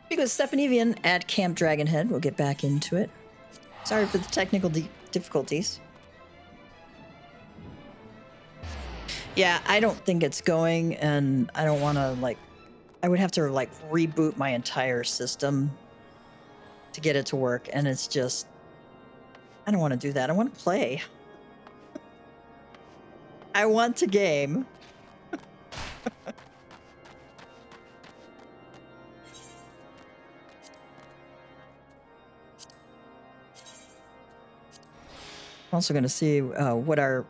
Speak with Stephanievian at Camp Dragonhead. We'll get back into it. Sorry for the technical difficulties. Yeah, I don't think it's going, and I don't want to, like, I would have to, like, reboot my entire system to get it to work, and it's just, I don't want to do that. I want to play. I want to game. I'm also going to see what our...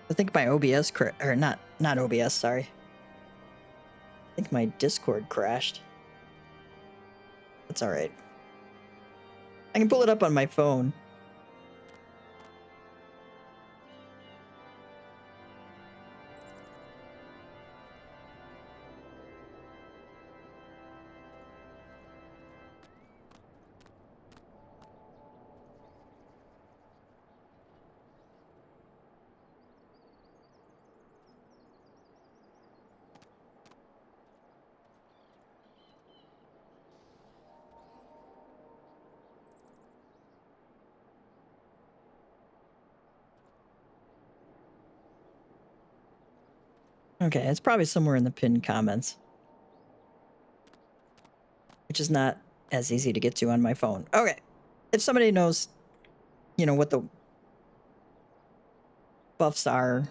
I think my OBS or not OBS, sorry. I think my Discord crashed. That's all right. I can pull it up on my phone. Okay, it's probably somewhere in the pinned comments, which is not as easy to get to on my phone. Okay, if somebody knows, you know, what the buffs are.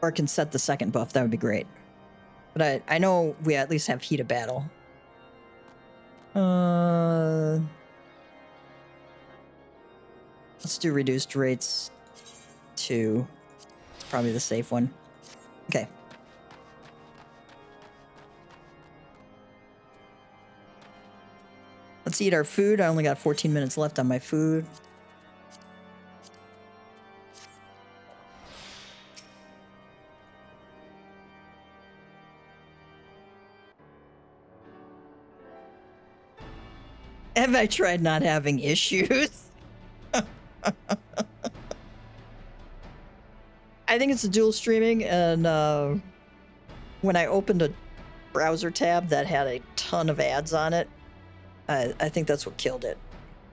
Or can set the second buff, that would be great. But I know we at least have Heat of Battle. Let's do reduced rates 2. It's probably the safe one. Okay. Let's eat our food. I only got 14 minutes left on my food. Have I tried not having issues? I think it's a dual streaming, and when I opened a browser tab that had a ton of ads on it, I think that's what killed it.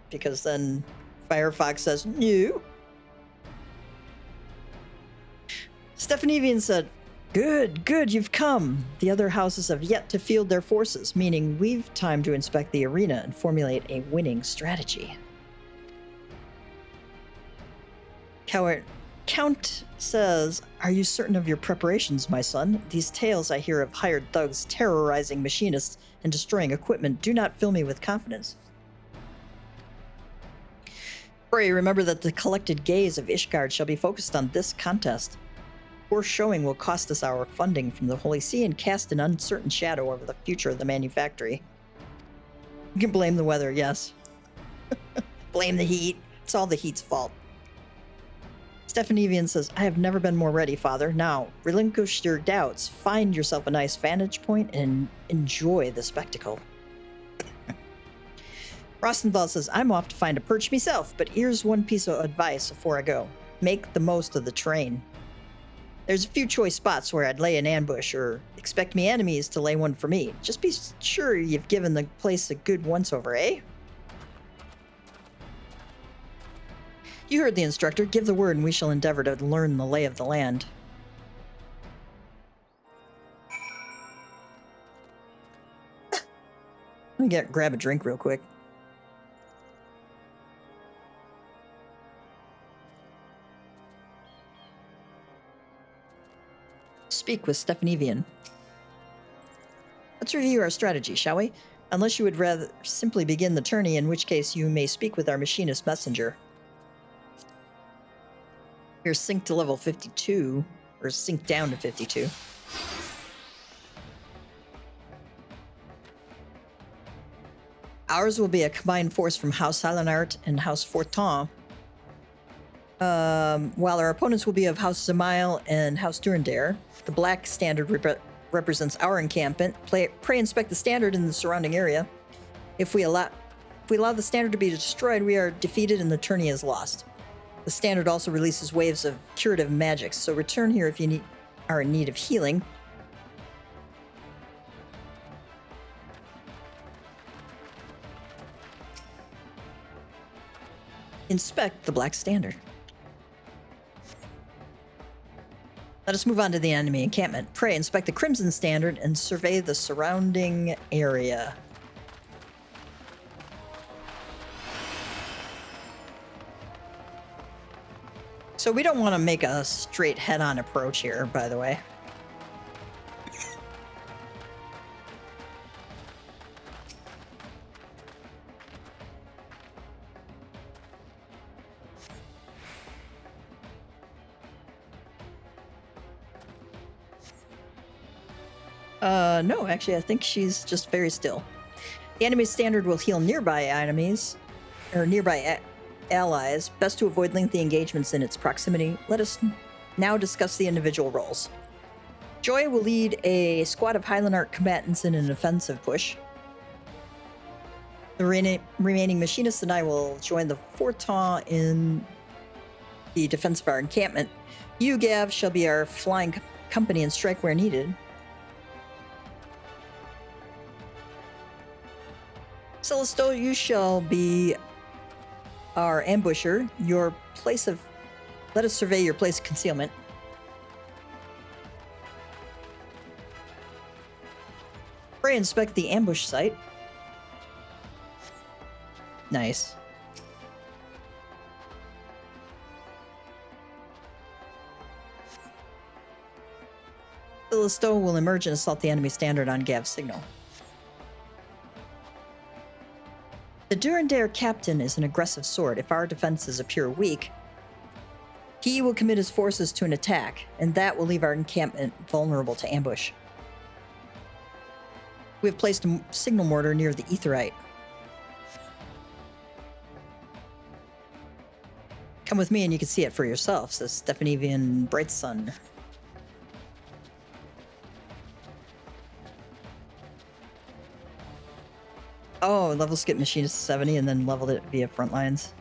Because then Firefox says, no. Stephanievian said, good, you've come. The other houses have yet to field their forces, meaning we've time to inspect the arena and formulate a winning strategy. Count says, are you certain of your preparations, my son? These tales I hear of hired thugs terrorizing machinists and destroying equipment do not fill me with confidence. Pray, remember that the collected gaze of Ishgard shall be focused on this contest. Poor showing will cost us our funding from the Holy See and cast an uncertain shadow over the future of the manufactory. You can blame the weather, yes. Blame the heat. It's all the heat's fault. Stephanievian says, I have never been more ready, Father. Now, relinquish your doubts, find yourself a nice vantage point, and enjoy the spectacle. Rostenthal says, I'm off to find a perch myself, but here's one piece of advice before I go. Make the most of the train. There's a few choice spots where I'd lay an ambush, or expect me enemies to lay one for me. Just be sure you've given the place a good once-over, eh? You heard the instructor. Give the word and we shall endeavor to learn the lay of the land. Let me grab a drink real quick. Speak with Stephanievian. Let's review our strategy, shall we? Unless you would rather simply begin the tourney, in which case you may speak with our machinist messenger. You're synced to level 52, or synced down to 52. Ours will be a combined force from House Highlandart and House Fortin, while our opponents will be of House Zamail and House Durandare. The black standard represents our encampment. Pray inspect the standard in the surrounding area. If we allow the standard to be destroyed, we are defeated and the tourney is lost. The standard also releases waves of curative magics, so return here if you are in need of healing. Inspect the black standard. Let us move on to the enemy encampment. Pray, inspect the crimson standard and survey the surrounding area. So we don't want to make a straight head-on approach here, by the way. No, actually, I think she's just very still. The enemy standard will heal nearby enemies, or nearby allies. Best to avoid lengthy engagements in its proximity. Let us now discuss the individual roles. Joy will lead a squad of Highland Art combatants in an offensive push. The remaining Machinist and I will join the Fortin in the defense of our encampment. You, Gav, shall be our flying company and strike where needed. Celestial, you shall be our ambusher. Let us survey your place of concealment. Pray inspect the ambush site. Nice. Celestial will emerge and assault the enemy standard on Gav's signal. The Durandare captain is an aggressive sword. If our defenses appear weak, he will commit his forces to an attack, and that will leave our encampment vulnerable to ambush. We have placed a signal mortar near the Aetheryte. Come with me and you can see it for yourself, says Stephanievian Brightsun. Oh, level skip Machinist to 70 and then leveled it via Frontlines.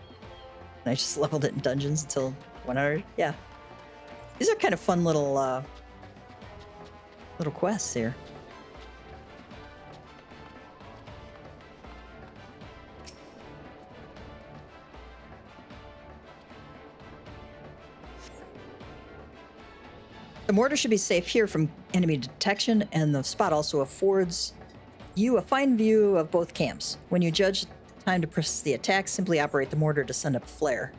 And I just leveled it in Dungeons until 100. Yeah. These are kind of fun little quests here. The mortar should be safe here from enemy detection, and the spot also affords you a fine view of both camps. When you judge time to press the attack, simply operate the mortar to send up a flare.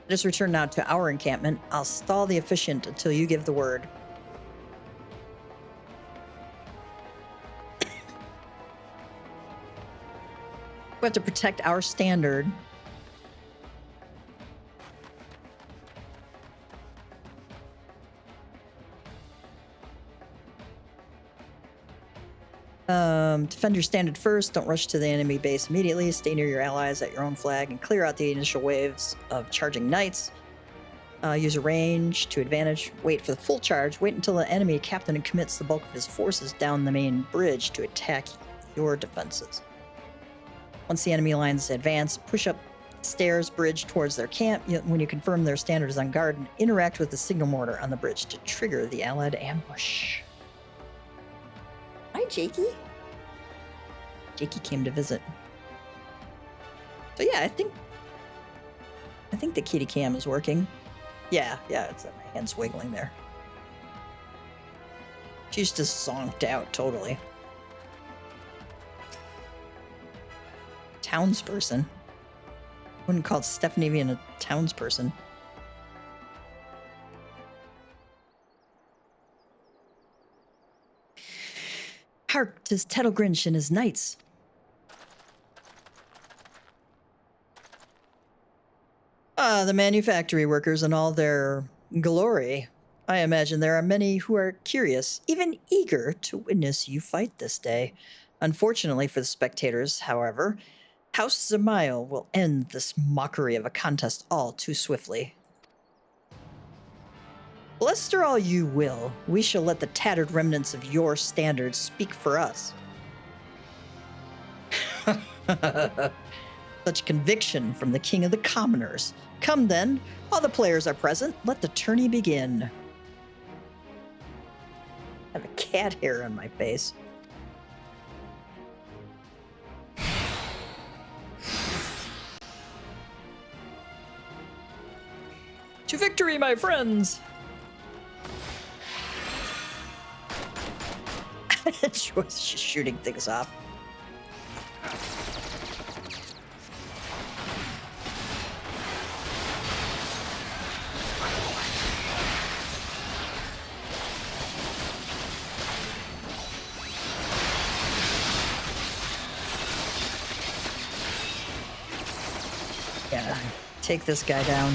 Let us return now to our encampment. I'll stall the efficient until you give the word. We have to protect our standard. Defend your standard first. Don't rush to the enemy base immediately. Stay near your allies at your own flag and clear out the initial waves of charging knights. Use a range to advantage. Wait for the full charge. Wait until the enemy captain commits the bulk of his forces down the main bridge to attack your defenses. Once the enemy lines advance, push up stairs bridge towards their camp. When you confirm their standard is on guard, and interact with the signal mortar on the bridge to trigger the allied ambush. Hi, Jakey. Jakey came to visit. So yeah, I think the kitty cam is working. Yeah, it's my hands wiggling there. She's just zonked out totally. Townsperson. Wouldn't call Stephanievian a townsperson. Hark, 'tis Tettlegrinch and his knights. Ah, the manufactory workers and all their glory. I imagine there are many who are curious, even eager to witness you fight this day. Unfortunately for the spectators, however, House Zemail will end this mockery of a contest all too swiftly. Bluster all you will, we shall let the tattered remnants of your standards speak for us. Such conviction from the king of the commoners. Come then, all the players are present, let the tourney begin. I have a cat hair on my face. To victory, my friends! Joy's just shooting things off. Yeah, take this guy down.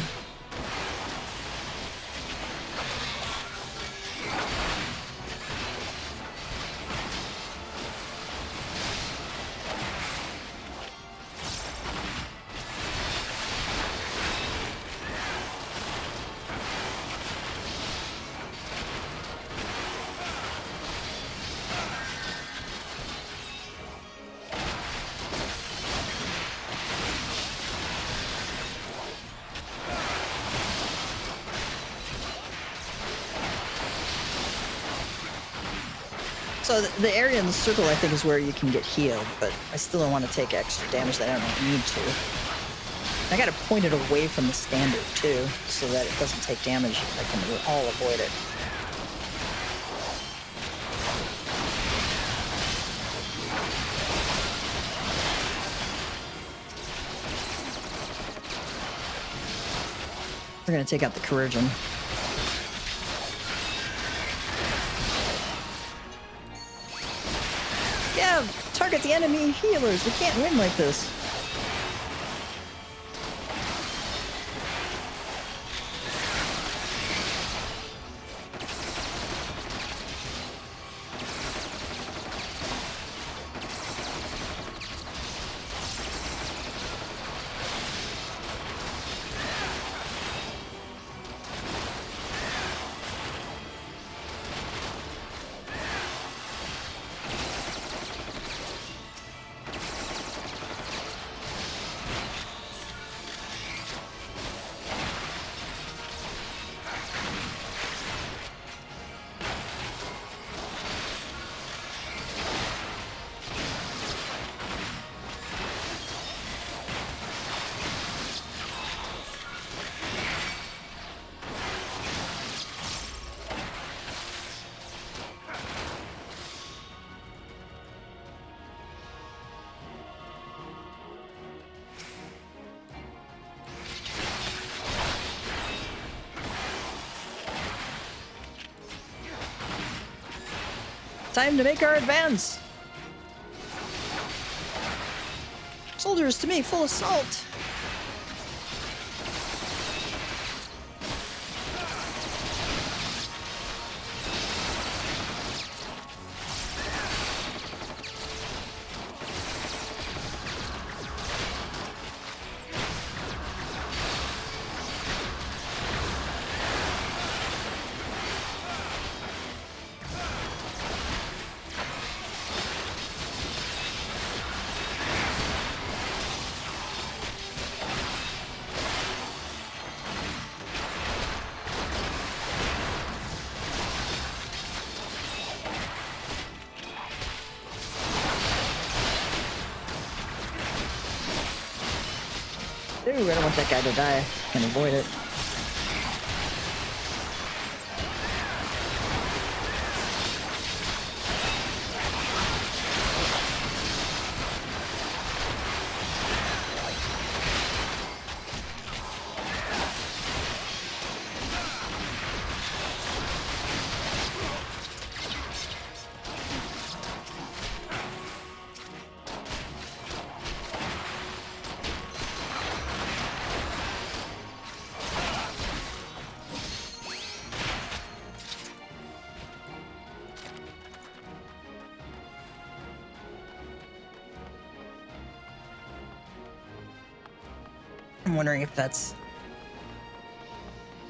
So the area in the circle, I think, is where you can get healed, but I still don't want to take extra damage that I don't need to. I gotta point it away from the standard, too, so that it doesn't take damage. I can all avoid it. We're gonna take out the Corrosion. Yeah, target the enemy healers. We can't win like this. Time to make our advance. Soldiers to me, full assault. Ooh, I don't want that guy to die. I can avoid it. I'm wondering if that's...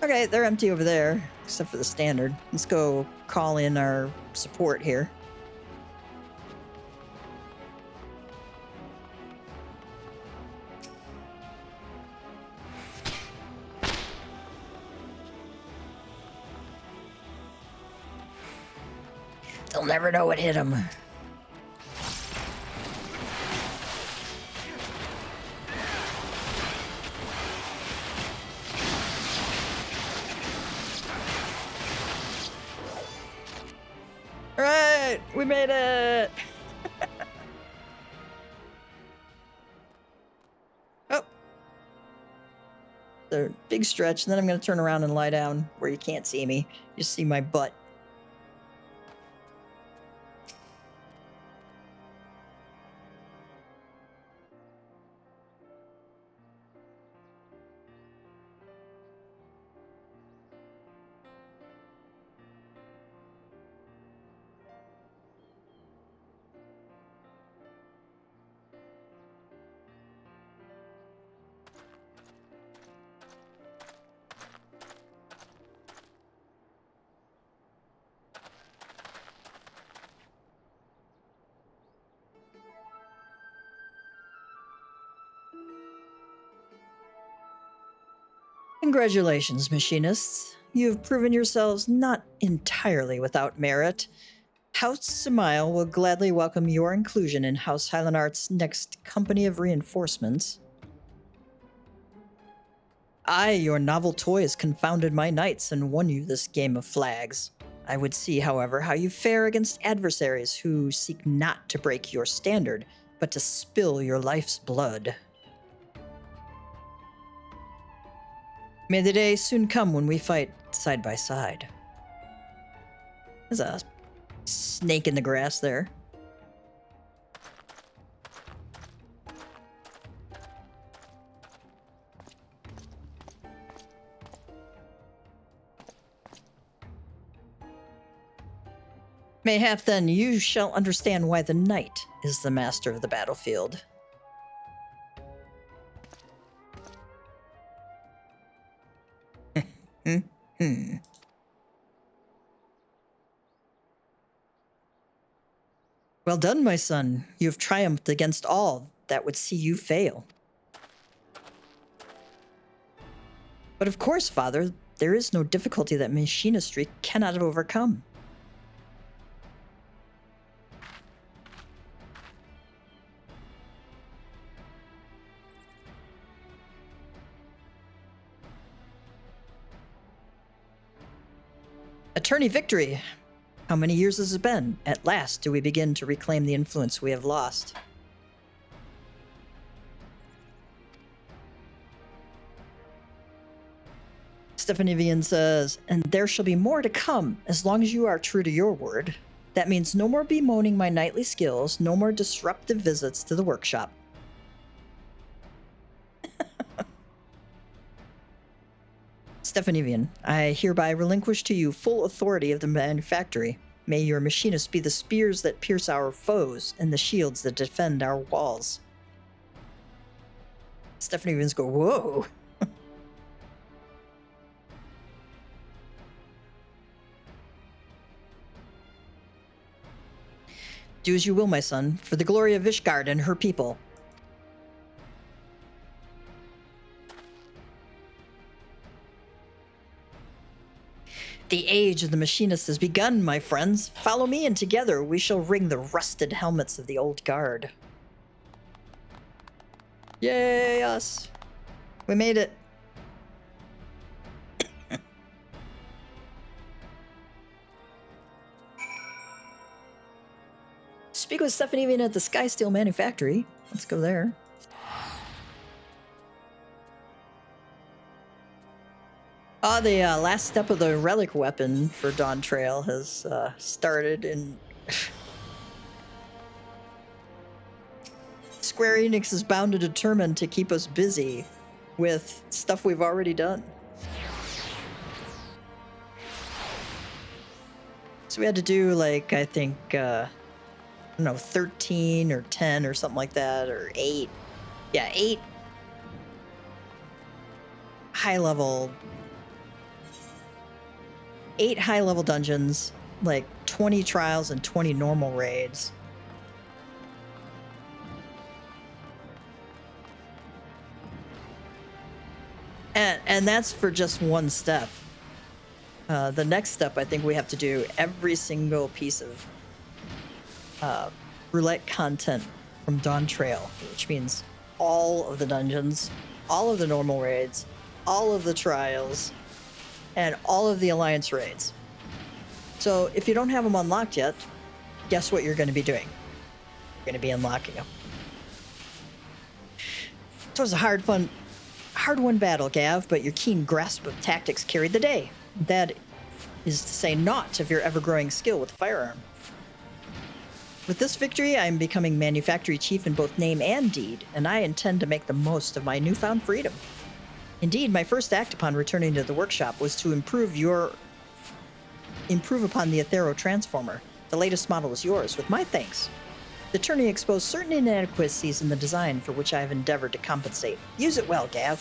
Okay, they're empty over there. except for the standard. Let's go call in our support here. They'll never know what hit them. All right, we made it. Oh, the big stretch, and then I'm going to turn around and lie down where you can't see me. You see my butt. Congratulations, Machinists. You have proven yourselves not entirely without merit. House Samael will gladly welcome your inclusion in House Highland Art's next company of reinforcements. Your novel toys confounded my knights and won you this game of flags. I would see, however, how you fare against adversaries who seek not to break your standard, but to spill your life's blood. May the day soon come when we fight side by side. There's a snake in the grass there. Mayhap then you shall understand why the knight is the master of the battlefield. Well done, my son. You have triumphed against all that would see you fail. But of course, father, there is no difficulty that machinistry cannot overcome. Attorney Victory! How many years has it been? At last do we begin to reclaim the influence we have lost. Stephanivian says, and there shall be more to come, as long as you are true to your word. That means no more bemoaning my knightly skills, no more disruptive visits to the workshop. Stephanivian, I hereby relinquish to you full authority of the manufactory. May your machinists be the spears that pierce our foes and the shields that defend our walls. Stephanivians go, whoa! Do as you will, my son, for the glory of Ishgard and her people. The age of the machinist has begun, my friends. Follow me, and together we shall ring the rusted helmets of the old guard. Yay, us! We made it. Speak with Stephanivian at the Skysteel Manufactory. Let's go there. The last step of the relic weapon for Dawn Trail has started, and Square Enix is bound and determined to keep us busy with stuff we've already done. So we had to do, like, I think, I don't know, 13 or 10 or something like that, or 8. Yeah, 8 high-level 8 high-level dungeons, like 20 trials and 20 normal raids. And that's for just one step. The next step, I think we have to do every single piece of roulette content from Dawn Trail, which means all of the dungeons, all of the normal raids, all of the trials, and all of the alliance raids. So if you don't have them unlocked yet, guess what you're going to be doing? You're going to be unlocking them. It was a hard-won battle, Gav, but your keen grasp of tactics carried the day. That is to say naught of your ever-growing skill with the firearm. With this victory, I am becoming Manufactory Chief in both name and deed, and I intend to make the most of my newfound freedom. Indeed, my first act upon returning to the workshop was to improve upon the Aethero Transformer. The latest model is yours, with my thanks. The tourney exposed certain inadequacies in the design for which I have endeavored to compensate. Use it well, Gav.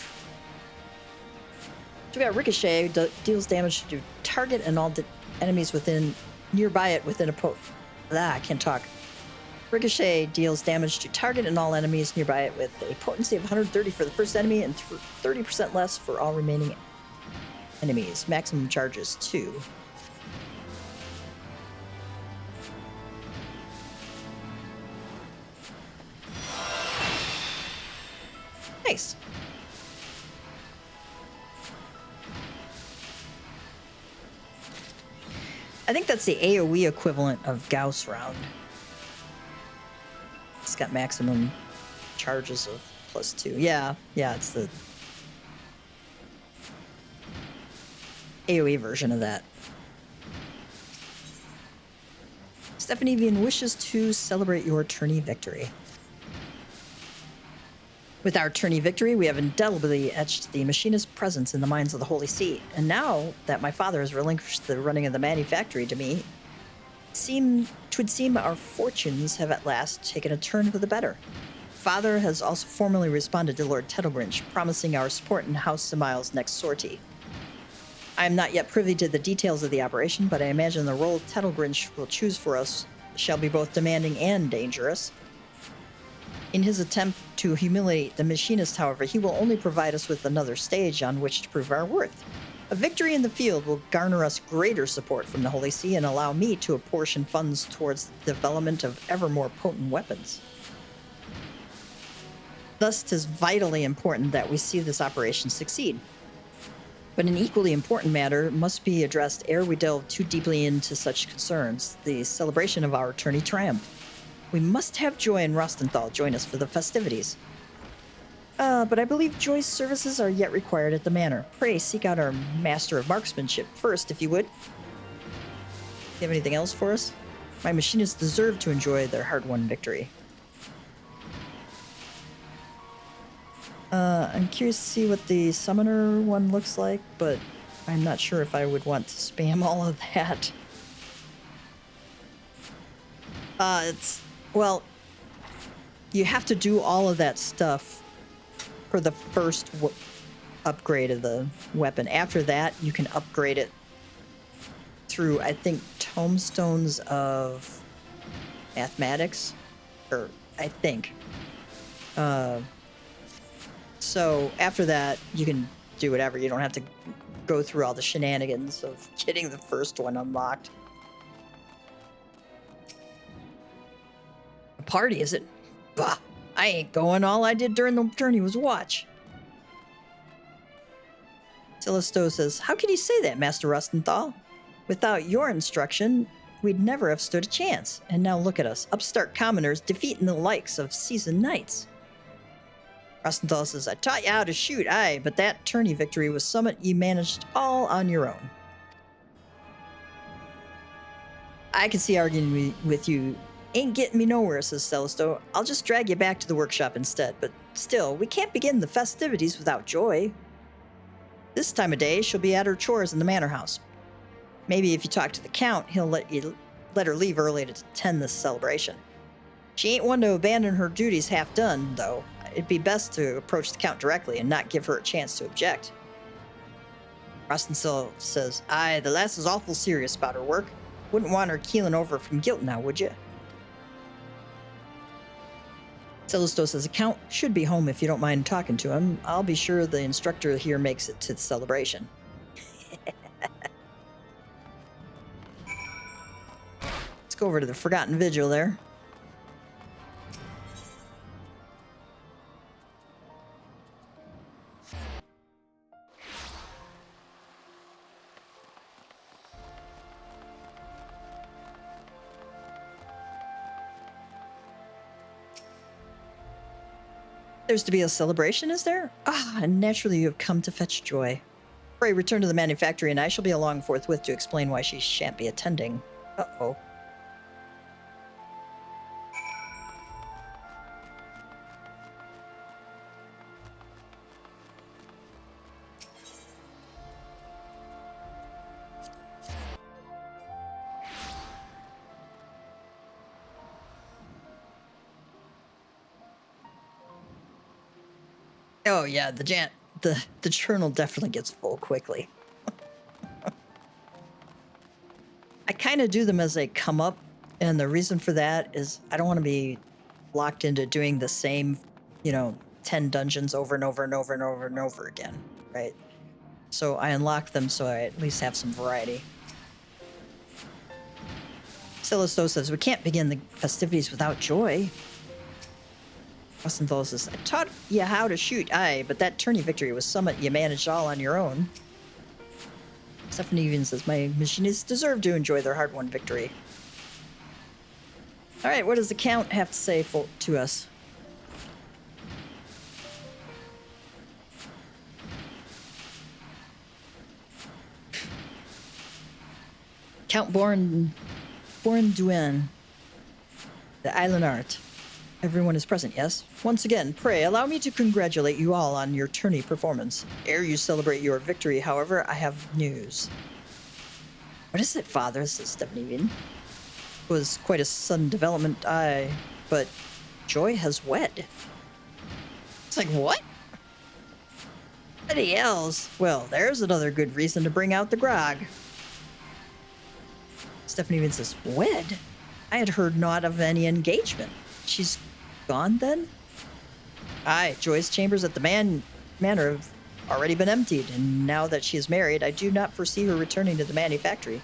So we got Ricochet, deals damage to target and all enemies nearby it within a I can't talk. Ricochet deals damage to target and all enemies nearby it with a potency of 130 for the first enemy and 30% less for all remaining enemies. Maximum charges 2. Nice. I think that's the AoE equivalent of Gauss round. It's got maximum charges of +2. Yeah, it's the AoE version of that. Stephanie Vian wishes to celebrate your tourney victory. With our tourney victory, we have indelibly etched the Machinist's presence in the minds of the Holy See, and now that my father has relinquished the running of the Manufactory to me, twould seem our fortunes have at last taken a turn for the better. Father has also formally responded to Lord Tettlegrinch, promising our support in House Semile's next sortie. I am not yet privy to the details of the operation, but I imagine the role Tettlegrinch will choose for us shall be both demanding and dangerous. In his attempt to humiliate the Machinist, however, he will only provide us with another stage on which to prove our worth. A victory in the field will garner us greater support from the Holy See and allow me to apportion funds towards the development of ever more potent weapons. Thus, 'tis vitally important that we see this operation succeed. But an equally important matter must be addressed ere we delve too deeply into such concerns, the celebration of our tourney triumph. We must have Joy and Rostenthal join us for the festivities. But I believe Joy's services are yet required at the manor. Pray seek out our Master of Marksmanship first, if you would. You have anything else for us? My Machinists deserve to enjoy their hard-won victory. I'm curious to see what the Summoner one looks like, but I'm not sure if I would want to spam all of that. Well, you have to do all of that stuff for the first upgrade of the weapon. After that, you can upgrade it through, I think, Tomestones of Mathematics, or I think. So after that, you can do whatever. You don't have to go through all the shenanigans of getting the first one unlocked. A party, is it? Bah, I ain't going. All I did during the journey was watch. Celestial says, how can you say that, Master Rostenthal? Without your instruction, we'd never have stood a chance. And now look at us, upstart commoners defeating the likes of seasoned knights. Rostenthal says, I taught you how to shoot, aye, but that tourney victory was somewhat you managed all on your own. I can see arguing with you ain't getting me nowhere, says Celestial. I'll just drag you back to the workshop instead, but still, we can't begin the festivities without Joy. This time of day, she'll be at her chores in the manor house. Maybe if you talk to the Count, he'll let her leave early to attend this celebration. She ain't one to abandon her duties half done, though. It'd be best to approach the Count directly and not give her a chance to object. Rostenthal says, aye, the lass is awful serious about her work. Wouldn't want her keeling over from guilt now, would you? Celestos says, Count should be home if you don't mind talking to him. I'll be sure the instructor here makes it to the celebration. Let's go over to the Forgotten Vigil there. There's to be a celebration, is there? Ah, and naturally you have come to fetch Joy. Pray return to the manufactory, and I shall be along forthwith to explain why she shan't be attending. Uh-oh. Oh yeah, the journal definitely gets full quickly. I kind of do them as they come up, and the reason for that is I don't want to be locked into doing the same, 10 dungeons over and over and over and over and over again, right? So I unlock them so I at least have some variety. Celestos says, we can't begin the festivities without Joy. Rostenthal says, I taught you how to shoot, aye, but that tourney victory was somewhat you managed all on your own. Stephanie even says, my machinists deserve to enjoy their hard-won victory. All right, what does the Count have to say to us? Count Born-Duen, the Island Art. Everyone is present, yes? Once again, pray allow me to congratulate you all on your tourney performance. Ere you celebrate your victory, however, I have news. What is it, Father? Says Stephanie Vin. It was quite a sudden development, aye, but Joy has wed. It's like, what? Bloody hells. Well, there's another good reason to bring out the grog. Stephanie Vin says, wed? I had heard naught of any engagement. She's gone then? Aye, Joy's chambers at the manor have already been emptied, and now that she is married, I do not foresee her returning to the manufactory.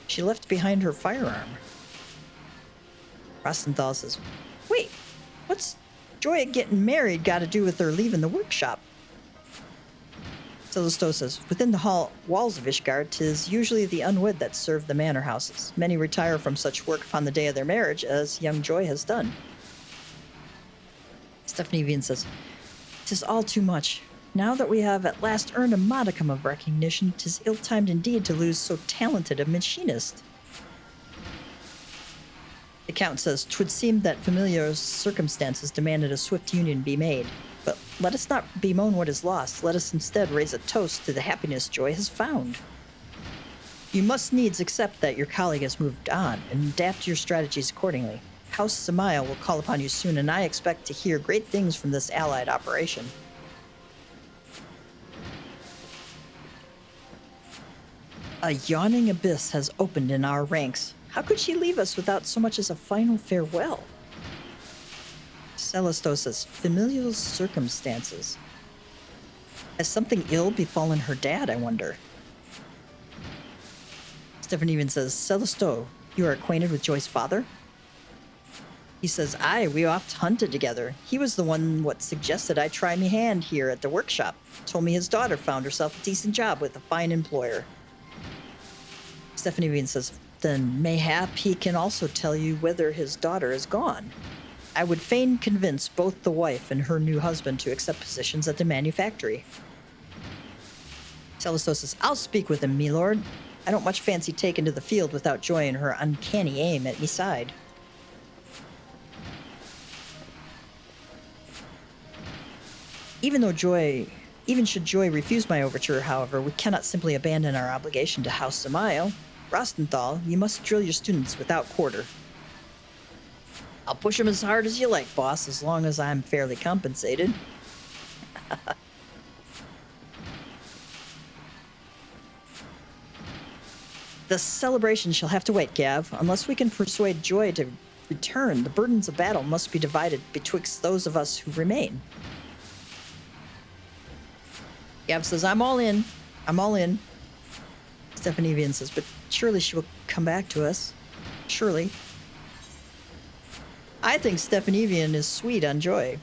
She left behind her firearm. Rostenthal says, wait, what's Joy getting married got to do with her leaving the workshop? Celestos says, within the walls of Ishgard, 'tis usually the unwed that serve the manor houses. Many retire from such work upon the day of their marriage, as young Joy has done. Stephanie Vien says, "'Tis all too much. Now that we have at last earned a modicum of recognition, 'tis ill-timed indeed to lose so talented a machinist." The Count says, "'Twould seem that familiar circumstances demanded a swift union be made. But let us not bemoan what is lost. Let us instead raise a toast to the happiness Joy has found. You must needs accept that your colleague has moved on, and adapt your strategies accordingly. House Samael will call upon you soon, and I expect to hear great things from this allied operation." A yawning abyss has opened in our ranks. How could she leave us without so much as a final farewell? Celestos says, "Familial circumstances. Has something ill befallen her dad, I wonder?" Stefan even says, "Celesto, you are acquainted with Joy's father?" He says, "Aye, we oft hunted together. He was the one what suggested I try me hand here at the workshop. Told me his daughter found herself a decent job with a fine employer." Stephanie Bean says, "Then mayhap he can also tell you whither his daughter is gone. I would fain convince both the wife and her new husband to accept positions at the manufactory." Celestos says, "I'll speak with him, me lord. I don't much fancy taking to the field without Joy and her uncanny aim at me side." Even should Joy refuse my overture, however, we cannot simply abandon our obligation to House Samael. Rostenthal, you must drill your students without quarter. "I'll push them as hard as you like, boss, as long as I'm fairly compensated." The celebration shall have to wait, Gav. Unless we can persuade Joy to return, the burdens of battle must be divided betwixt those of us who remain. Gav says, I'm all in. I'm all in. Stephanie Evian says, but surely she will come back to us. Surely. I think Stephanie Evian is sweet on Joy.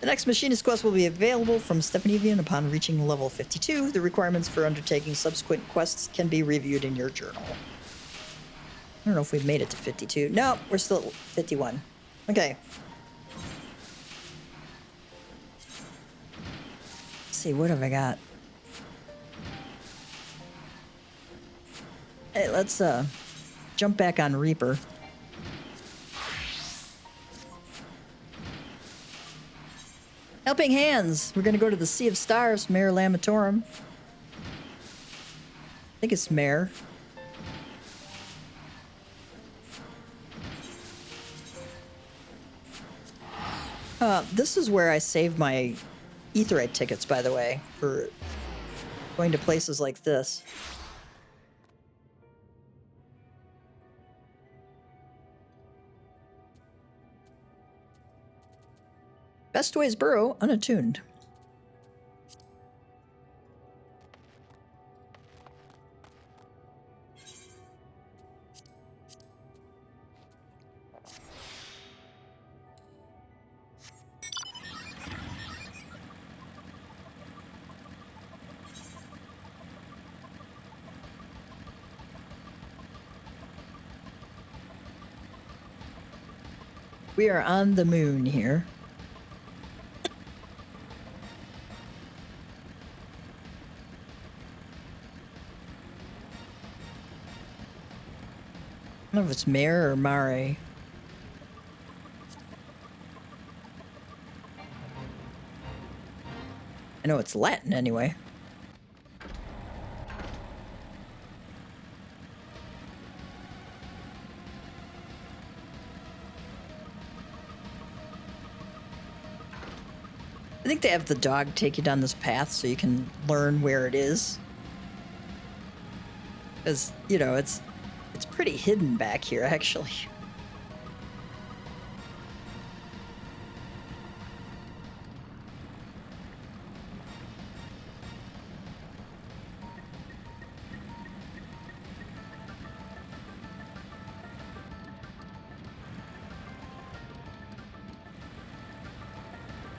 The next Machinist quest will be available from Stephanie Evian upon reaching level 52. The requirements for undertaking subsequent quests can be reviewed in your journal. I don't know if we've made it to 52. No, we're still at 51. Okay. Let's see, what have I got? Hey, let's jump back on Reaper. Helping Hands. We're going to go to the Sea of Stars, Mare Lamatorum. I think it's Mare. This is where I saved my Aetheryte tickets, by the way, for going to places like this. Bestways Burrow, unattuned. We are on the moon here. I don't know if it's Mare or Mare. I know it's Latin anyway. I think they have the dog take you down this path so you can learn where it is. Because, you know, it's pretty hidden back here, actually.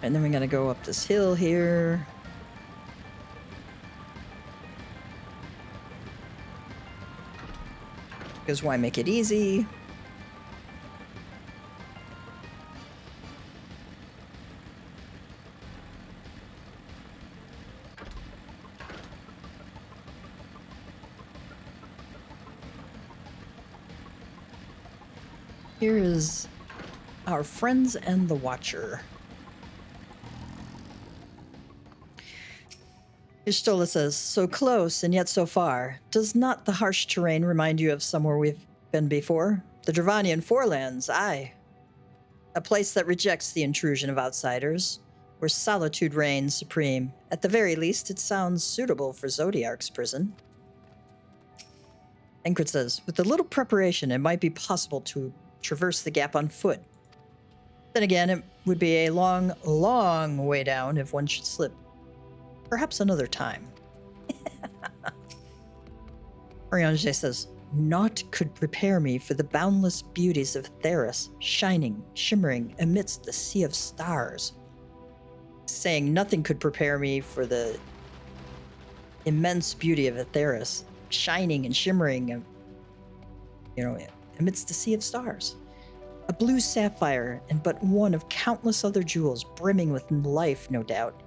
And then we're gonna go up this hill here. Because why make it easy? Here is our friends and the Watcher. Ishtola says, so close and yet so far. Does not the harsh terrain remind you of somewhere we've been before? The Dravanian Forelands, aye. A place that rejects the intrusion of outsiders, where solitude reigns supreme. At the very least, it sounds suitable for Zodiark's prison. Enkrit says, with a little preparation, it might be possible to traverse the gap on foot. Then again, it would be a long, long way down if one should slip. Perhaps another time. Oriange says, naught could prepare me for the boundless beauties of Theros, shining, shimmering amidst the sea of stars. Saying nothing could prepare me for the immense beauty of Theros, shining and shimmering, amidst the sea of stars. A blue sapphire and but one of countless other jewels brimming with life, no doubt.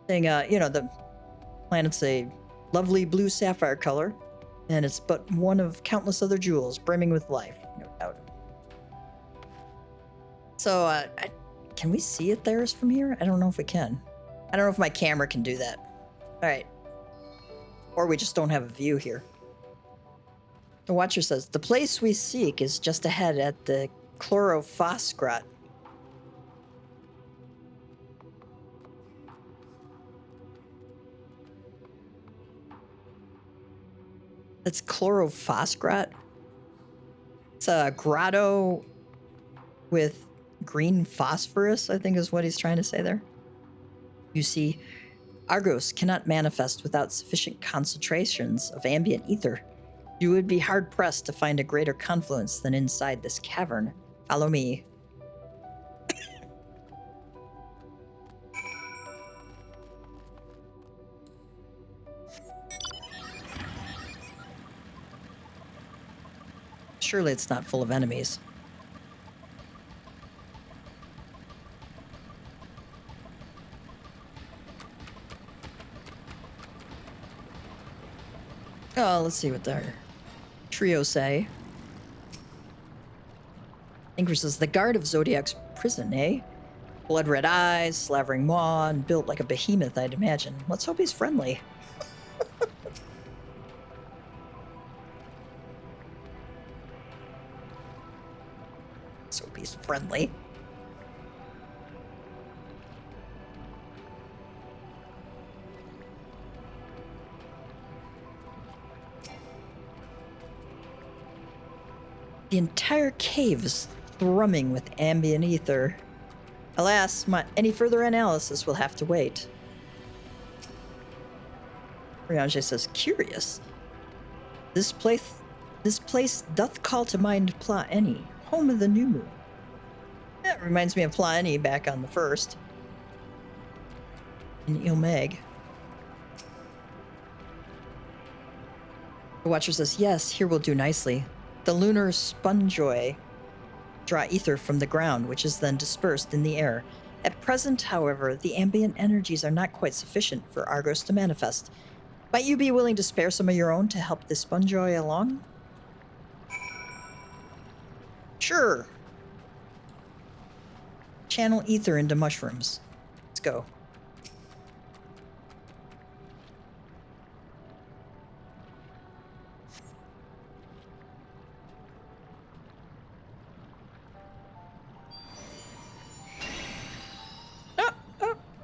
Saying, the planet's a lovely blue sapphire color, and it's but one of countless other jewels brimming with life, no doubt. So, can we see Theros from here? I don't know if we can. I don't know if my camera can do that. All right. Or we just don't have a view here. The Watcher says, the place we seek is just ahead at the Chlorophosgrot. That's Chlorophosgrat. It's a grotto with green phosphorus, I think is what he's trying to say there. You see, Argos cannot manifest without sufficient concentrations of ambient ether. You would be hard-pressed to find a greater confluence than inside this cavern. Follow me. Surely it's not full of enemies. Oh, let's see what their trio say. Ingrid says, the guard of Zodiac's prison, eh? Blood red eyes, slavering maw, and built like a behemoth, I'd imagine. Let's hope he's friendly. Let's hope he's friendly. The entire cave is thrumming with ambient ether. Alas, any further analysis will have to wait. Riange says, curious. This place doth call to mind Pla Eni, home of the new moon. That reminds me of Pla Eni back on the first. In Ilmeg. The Watcher says, yes, here will do nicely. The lunar spongoi draw ether from the ground, which is then dispersed in the air. At present, however, the ambient energies are not quite sufficient for Argos to manifest. Might you be willing to spare some of your own to help the spongoi along? Sure. Channel ether into mushrooms. Let's go.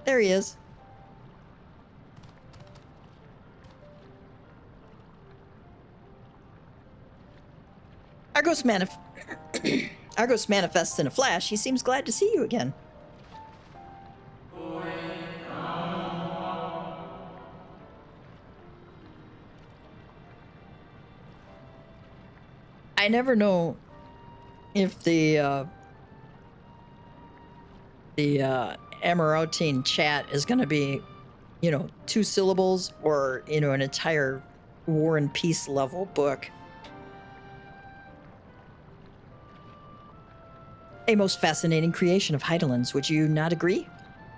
There he is. Argos manifests in a flash. He seems glad to see you again. I never know if the Amarautine chat is going to be, 2 syllables or, an entire War and Peace level book. A most fascinating creation of Heidelin's, would you not agree?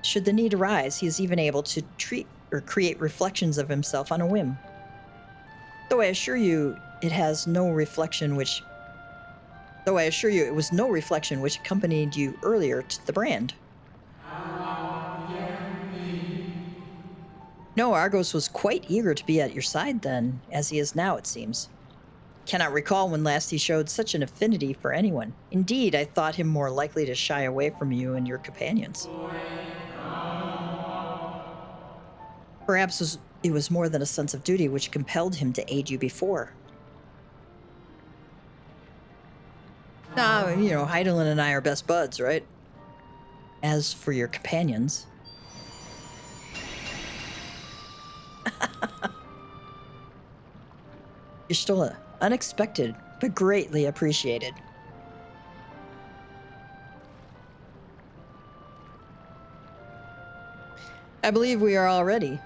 Should the need arise, he is even able to treat or create reflections of himself on a whim. Though I assure you it was no reflection which accompanied you earlier to the brand. No, Argos was quite eager to be at your side then, as he is now, it seems. Cannot recall when last he showed such an affinity for anyone. Indeed, I thought him more likely to shy away from you and your companions. Perhaps it was more than a sense of duty which compelled him to aid you before. Heidelin and I are best buds, right? As for your companions... Y'shtola, unexpected, but greatly appreciated. I believe we are all ready.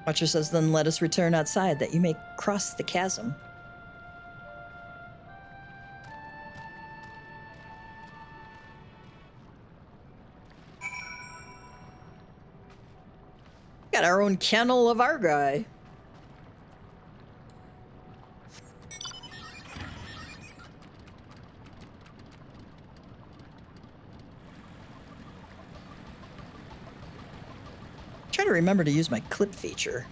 Watcher says, then let us return outside that you may cross the chasm. Got our own kennel of our guy. Try to remember to use my clip feature.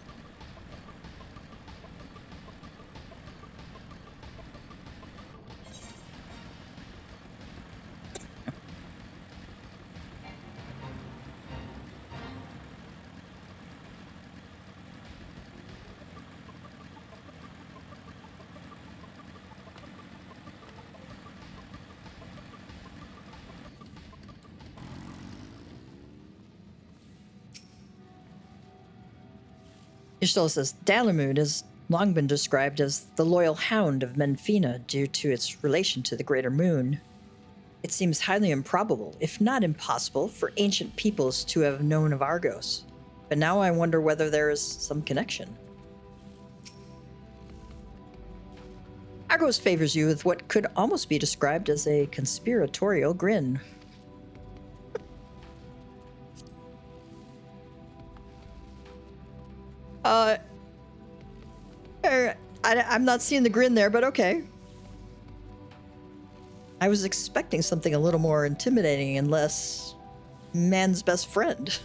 Ishtal says, Dalamud has long been described as the loyal hound of Menfina due to its relation to the greater moon. It seems highly improbable, if not impossible, for ancient peoples to have known of Argos. But now I wonder whether there is some connection. Argos favors you with what could almost be described as a conspiratorial grin. I'm not seeing the grin there, but okay. I was expecting something a little more intimidating and less man's best friend.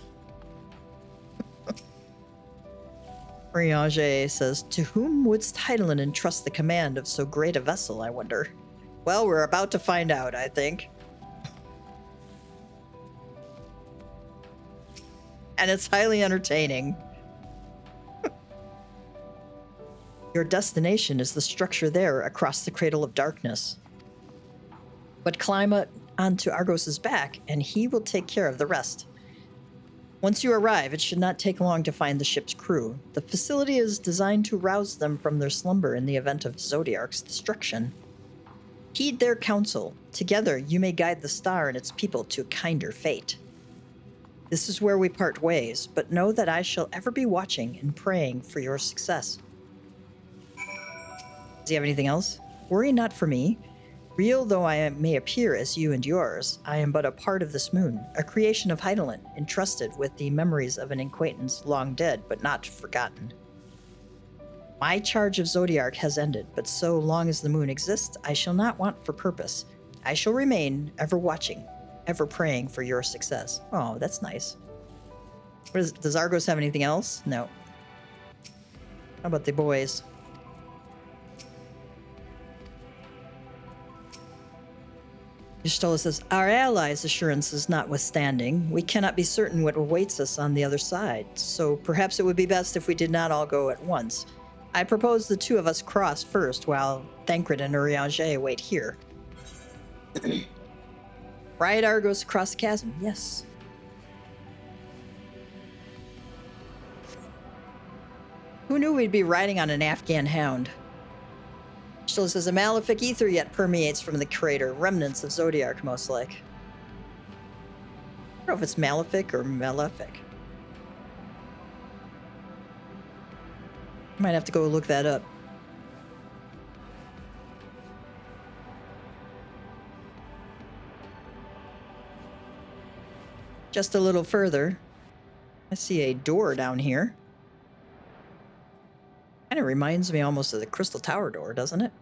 Eorzea says, to whom wouldst Heidelin entrust the command of so great a vessel, I wonder? Well, we're about to find out, I think. And it's highly entertaining. Your destination is the structure there across the Cradle of Darkness. But climb onto Argos's back, and he will take care of the rest. Once you arrive, it should not take long to find the ship's crew. The facility is designed to rouse them from their slumber in the event of Zodiark's destruction. Heed their counsel. Together, you may guide the star and its people to a kinder fate. This is where we part ways, but know that I shall ever be watching and praying for your success. Does he have anything else? Worry not for me. Real though I may appear as you and yours, I am but a part of this moon, a creation of Heidelin, entrusted with the memories of an acquaintance long dead but not forgotten. My charge of Zodiark has ended, but so long as the moon exists, I shall not want for purpose. I shall remain ever watching, ever praying for your success. Oh, that's nice. Does Argos have anything else? No. How about the boys? Y'shtola says, our allies' assurances notwithstanding, we cannot be certain what awaits us on the other side, so perhaps it would be best if we did not all go at once. I propose the two of us cross first, while Thancred and Eorzea wait here. Ride Argos across the chasm, yes. Who knew we'd be riding on an Afghan hound? Still says, a malefic ether yet permeates from the crater, remnants of Zodiark, most like. I don't know if it's malefic or malefic. Might have to go look that up. Just a little further, I see a door down here. Kind of reminds me almost of the Crystal Tower door, doesn't it?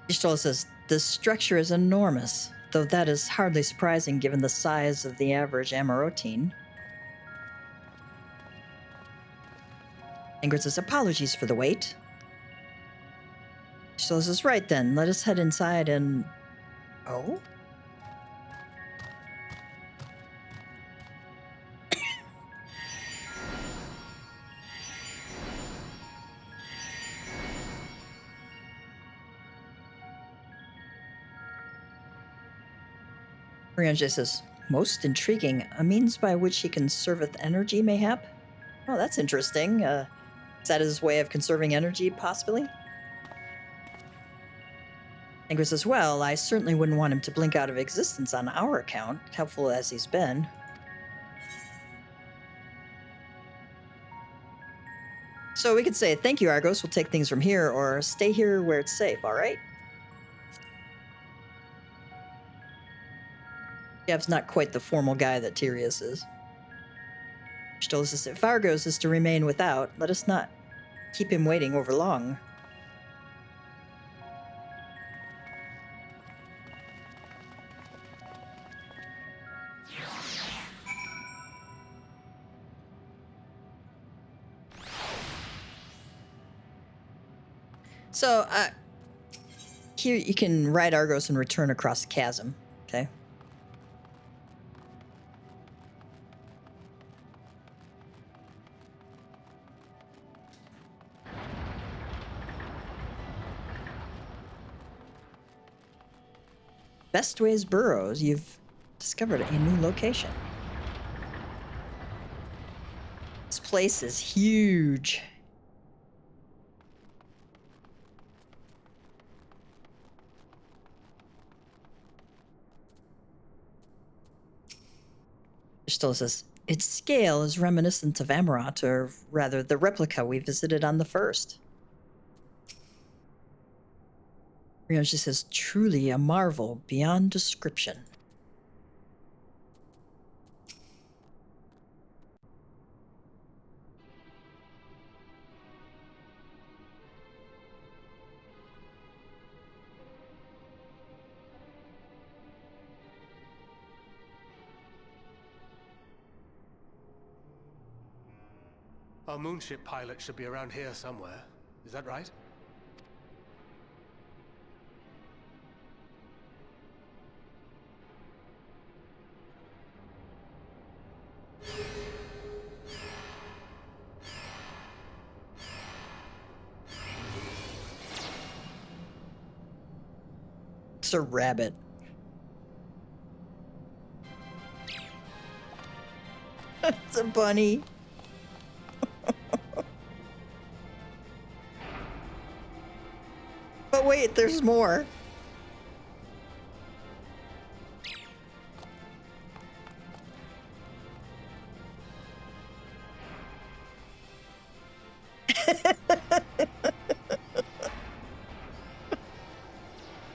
Y'shtola says, this structure is enormous, though that is hardly surprising given the size of the average Amarotine. Ingrid says, apologies for the wait. Y'shtola says, right then, let us head inside and... Oh? Eorzea says, most intriguing. A means by which he conserveth energy, mayhap? Oh, that's interesting. Is that his way of conserving energy, possibly? Ingrid says, well, I certainly wouldn't want him to blink out of existence on our account, helpful as he's been. So we could say, thank you, Argos, we'll take things from here, or stay here where it's safe, all right? Gav's not quite the formal guy that Tyrius is. Y'shtola says, if Argos is to remain without, let us not keep him waiting over long. So, here you can ride Argos and return across the chasm. Okay. Bestways Burrows, you've discovered a new location. This place is huge. Still says, its scale is reminiscent of Amarat, or rather the replica we visited on the first. Ryoji says, truly a marvel beyond description. Our moonship pilot should be around here somewhere. Is that right? It's a rabbit. It's a bunny. But wait, there's more.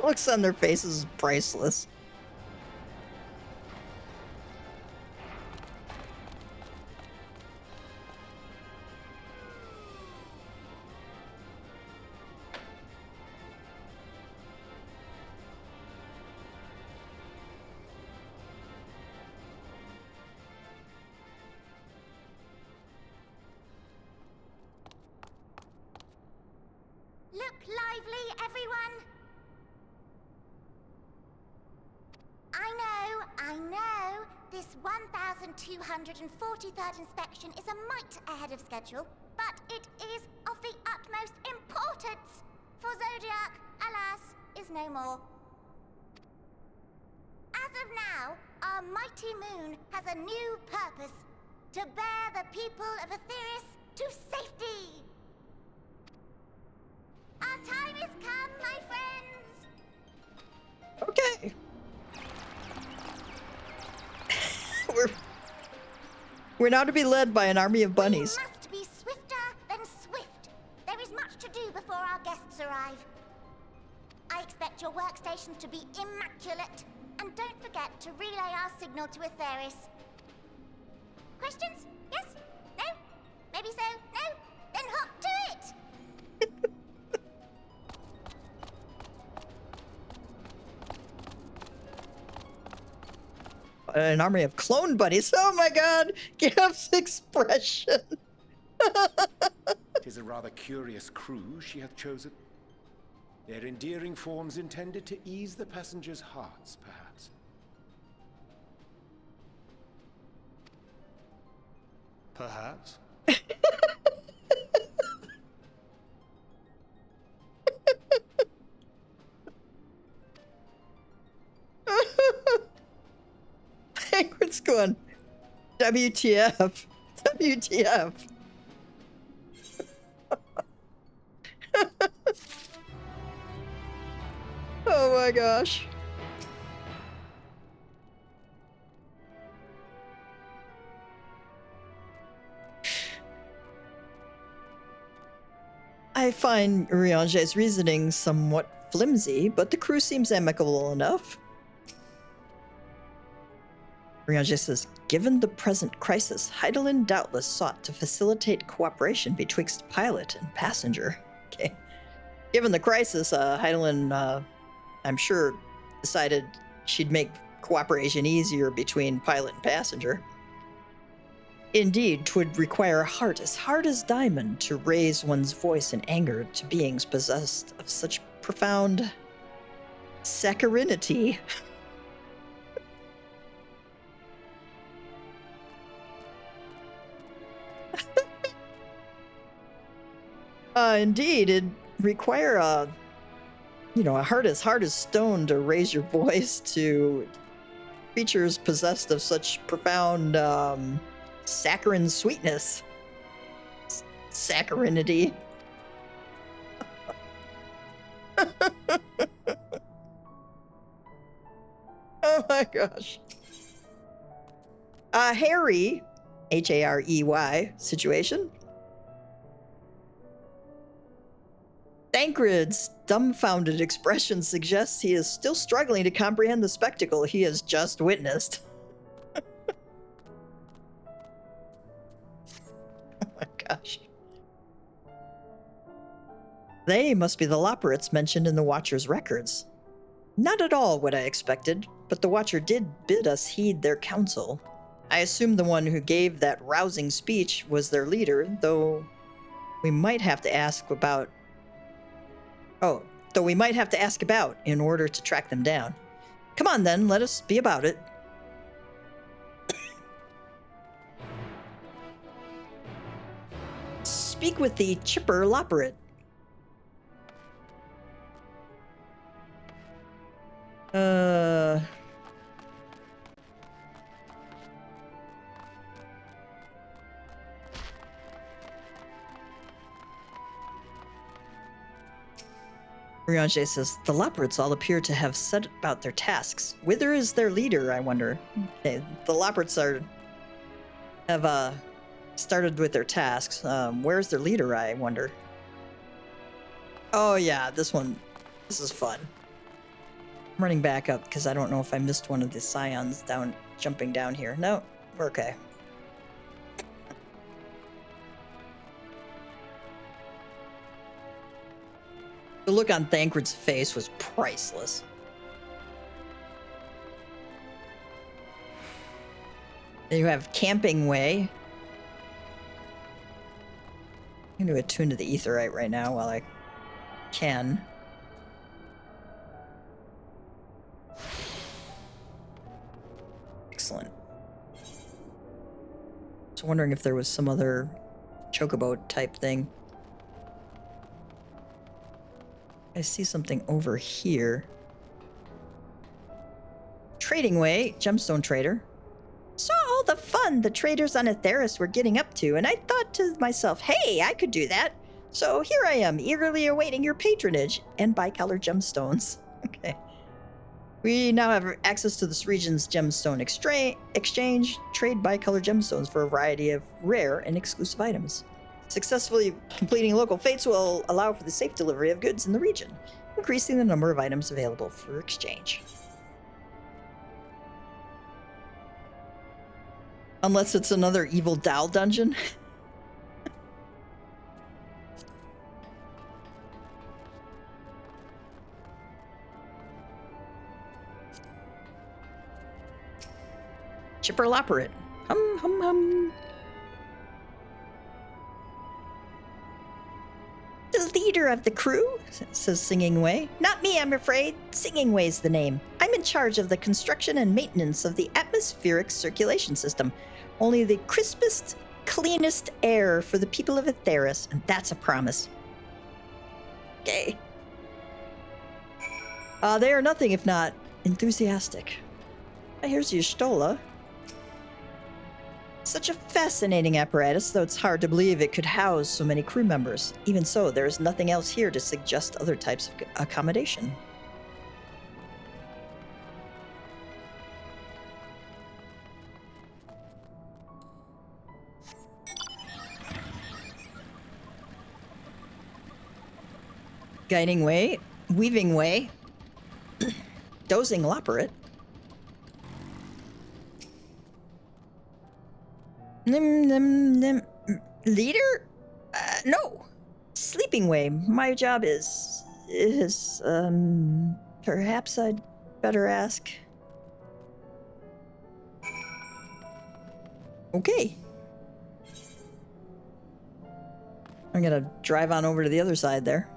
Looks on their faces is priceless. Look lively, everyone! I know, this 1243rd inspection is a mite ahead of schedule, but it is of the utmost importance, for Zodiac, alas, is no more. As of now, our mighty moon has a new purpose, to bear the people of Etheris to safety! Our time has come, my friends! Okay. We're now to be led by an army of bunnies. We must be swifter than swift. There is much to do before our guests arrive. I expect your workstations to be immaculate, and don't forget to relay our signal to Etheris. Questions? Yes? No? Maybe so? No? Then hop to it! An army of clone bunnies. Oh my god! Gav's expression. 'Tis a rather curious crew she hath chosen. Their endearing forms intended to ease the passengers' hearts, perhaps. Perhaps. Penguin's going, WTF. WTF. Oh my gosh. I find Uriange's reasoning somewhat flimsy, but the crew seems amicable enough. Uriange says, given the present crisis, Heidelin doubtless sought to facilitate cooperation betwixt pilot and passenger. Okay. Given the crisis, Heidelin, I'm sure, decided she'd make cooperation easier between pilot and passenger. Indeed, 'twould require a heart as hard as diamond to raise one's voice in anger to beings possessed of such profound saccharinity. indeed. It'd require a heart as hard as stone to raise your voice to creatures possessed of such profound saccharine sweetness. Saccharinity. Oh my gosh. A Harry, Harey, situation. Thancred's dumbfounded expression suggests he is still struggling to comprehend the spectacle he has just witnessed. Oh my gosh. They must be the Loporrits mentioned in the Watcher's records. Not at all what I expected, but the Watcher did bid us heed their counsel. I assume the one who gave that rousing speech was their leader, though we might have to ask about in order to track them down. Come on then, let us be about it. Speak with the chipper Loporrit. Rianche says, the Loporrits all appear to have set about their tasks. Whither is their leader, I wonder? Okay, the Loporrits have started with their tasks. Where's their leader, I wonder? Oh yeah, this is fun. I'm running back up because I don't know if I missed one of the Scions jumping down here. No, we're okay. The look on Thancred's face was priceless. Then you have Camping Way. I'm going to attune to the Aetheryte right now while I can. Excellent. I was wondering if there was some other chocobo type thing. I see something over here. Trading Way, Gemstone Trader. Saw all the fun the traders on Etheris were getting up to, and I thought to myself, hey, I could do that. So here I am, eagerly awaiting your patronage and bicolor gemstones. Okay. We now have access to this region's gemstone exchange. Trade bicolor gemstones for a variety of rare and exclusive items. Successfully completing local fates will allow for the safe delivery of goods in the region, increasing the number of items available for exchange. Unless it's another Evil Doll dungeon. Chipper Loporrit. Hum, hum, hum. The leader of the crew, says Singing Way. Not me, I'm afraid. Singing Way's the name. I'm in charge of the construction and maintenance of the atmospheric circulation system. Only the crispest, cleanest air for the people of Etheris, and that's a promise. Okay. They are nothing if not enthusiastic. Here's your Stola. Such a fascinating apparatus, though it's hard to believe it could house so many crew members. Even so, there is nothing else here to suggest other types of accommodation. Guiding Way, Weaving Way, Dozing Loporrit. Leader? No. Sleeping Way. My job is perhaps I'd better ask. Okay. I'm gonna drive on over to the other side there.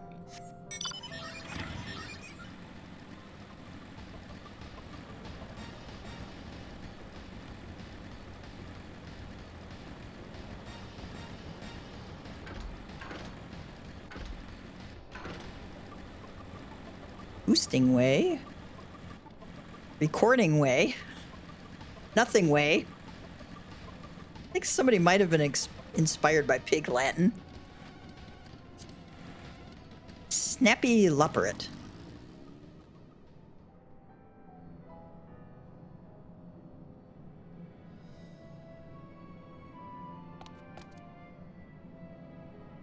Boosting way. Recording way. Nothing way. I think somebody might have been inspired by Pig Latin. Snappy Loporrit.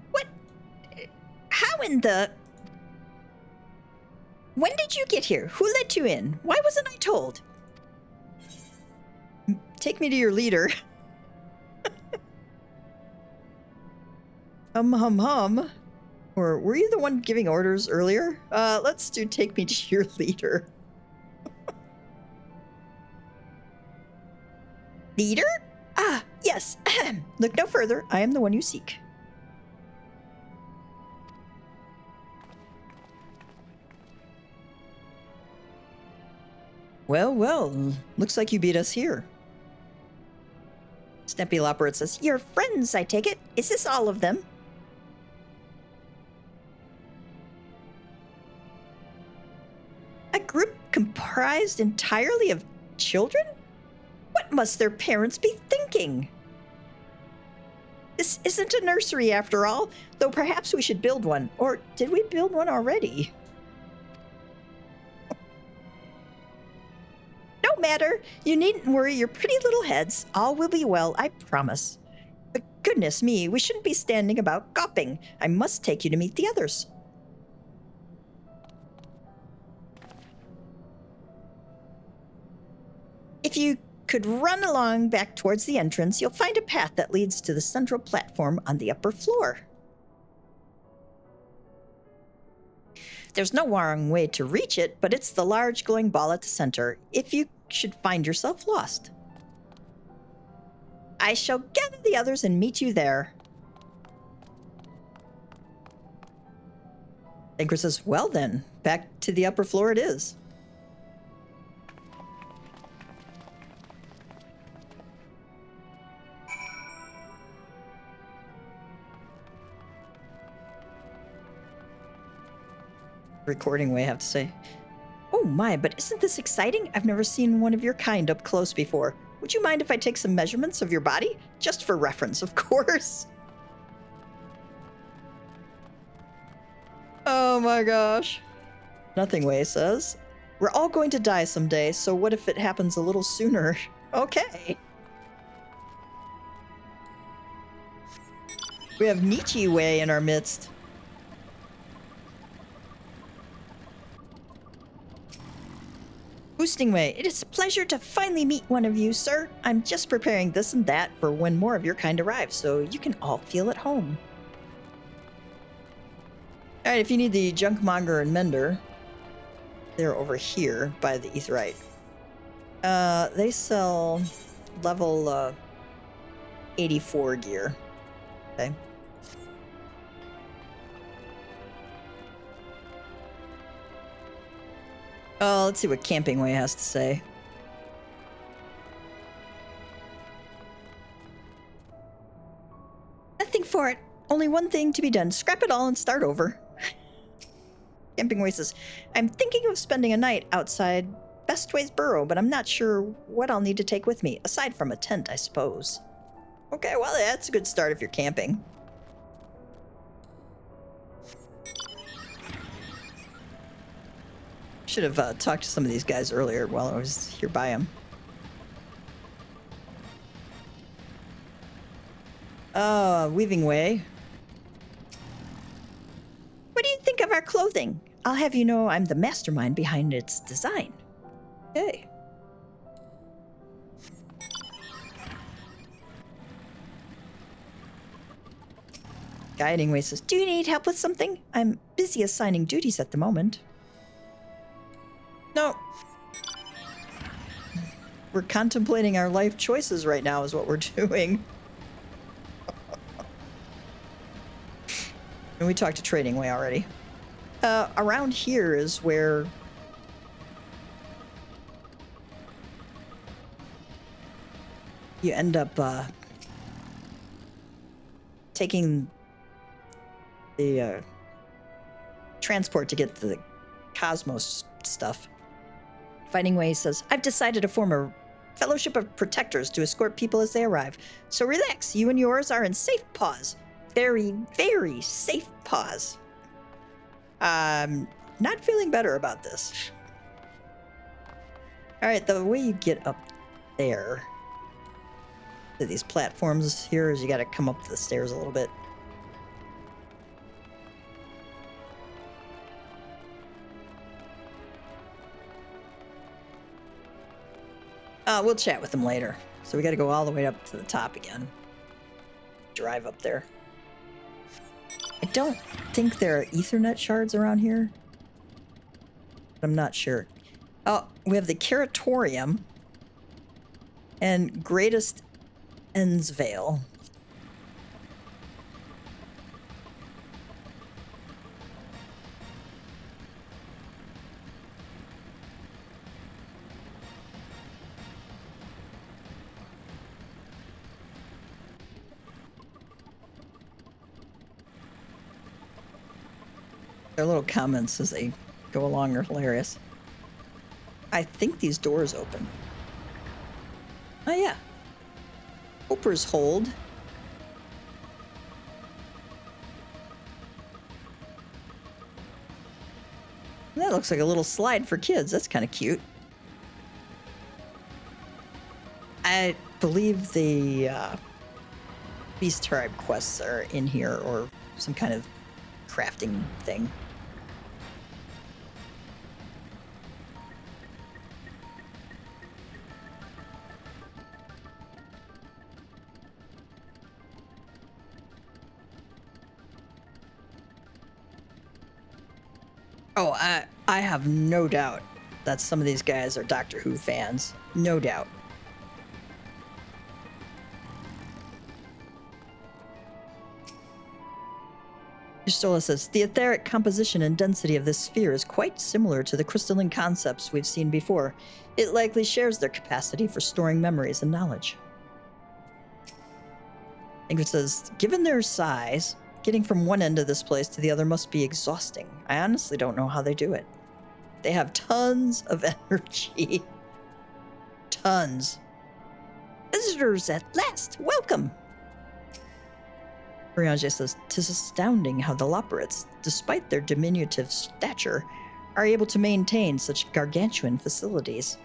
What? How in the... When did you get here? Who let you in? Why wasn't I told? Take me to your leader. Hum. Or were you the one giving orders earlier? Let's do take me to your leader. Leader? Ah, yes. Look no further. I am the one you seek. Well. Looks like you beat us here. Snappy Loporrit says, "Your friends, I take it. Is this all of them?" A group comprised entirely of children? What must their parents be thinking? This isn't a nursery after all, though perhaps we should build one. Or did we build one already? No matter. You needn't worry your pretty little heads. All will be well, I promise. But goodness me, we shouldn't be standing about gawping. I must take you to meet the others. If you could run along back towards the entrance, you'll find a path that leads to the central platform on the upper floor. There's no wrong way to reach it, but it's the large glowing ball at the center, if you should find yourself lost. I shall gather the others and meet you there. Thinker says, well then, back to the upper floor it is. Recording way, I have to say. Oh my, but isn't this exciting? I've never seen one of your kind up close before. Would you mind if I take some measurements of your body? Just for reference, of course. Oh my gosh. Nothing way says, we're all going to die someday, so what if it happens a little sooner? Okay. We have Nietzsche way in our midst. Boosting way, it is a pleasure to finally meet one of you, sir. I'm just preparing this and that for when more of your kind arrive, so you can all feel at home. Alright, if you need the Junkmonger and Mender, they're over here by the Aetheryte. They sell level 84 gear. Okay. Oh, let's see what Camping Way has to say. Nothing for it. Only one thing to be done. Scrap it all and start over. Camping Way says, I'm thinking of spending a night outside Bestway's burrow, but I'm not sure what I'll need to take with me, aside from a tent, I suppose. Okay, well, that's a good start if you're camping. Should have talked to some of these guys earlier while I was here by them. Weaving Way. What do you think of our clothing? I'll have you know I'm the mastermind behind its design. Okay. Guiding Way says, do you need help with something? I'm busy assigning duties at the moment. No. We're contemplating our life choices right now is what we're doing. And we talked to Trading Way already. Around here is where you end up taking the transport to get the cosmos stuff. Fighting Way says, I've decided to form a fellowship of protectors to escort people as they arrive. So relax, you and yours are in safe paws. Very, very safe paws. Not feeling better about this. Alright, the way you get up there to these platforms here is you gotta come up the stairs a little bit. We'll chat with them later. So we gotta go all the way up to the top again. Drive up there. I don't think there are Ethernet shards around here. I'm not sure. Oh, we have the Curatorium and Greatest Ensvale. Their little comments as they go along are hilarious. I think these doors open. Oh yeah. Hopper's Hold. That looks like a little slide for kids. That's kind of cute. I believe the Beast Tribe quests are in here, or some kind of crafting thing. Oh, I have no doubt that some of these guys are Doctor Who fans. No doubt. Stola says, the etheric composition and density of this sphere is quite similar to the crystalline concepts we've seen before. It likely shares their capacity for storing memories and knowledge. Ingrid says, given their size, getting from one end of this place to the other must be exhausting. I honestly don't know how they do it. They have tons of energy. Tons. Visitors at last, welcome! Briange says, "'Tis astounding how the Loporrits, despite their diminutive stature, are able to maintain such gargantuan facilities."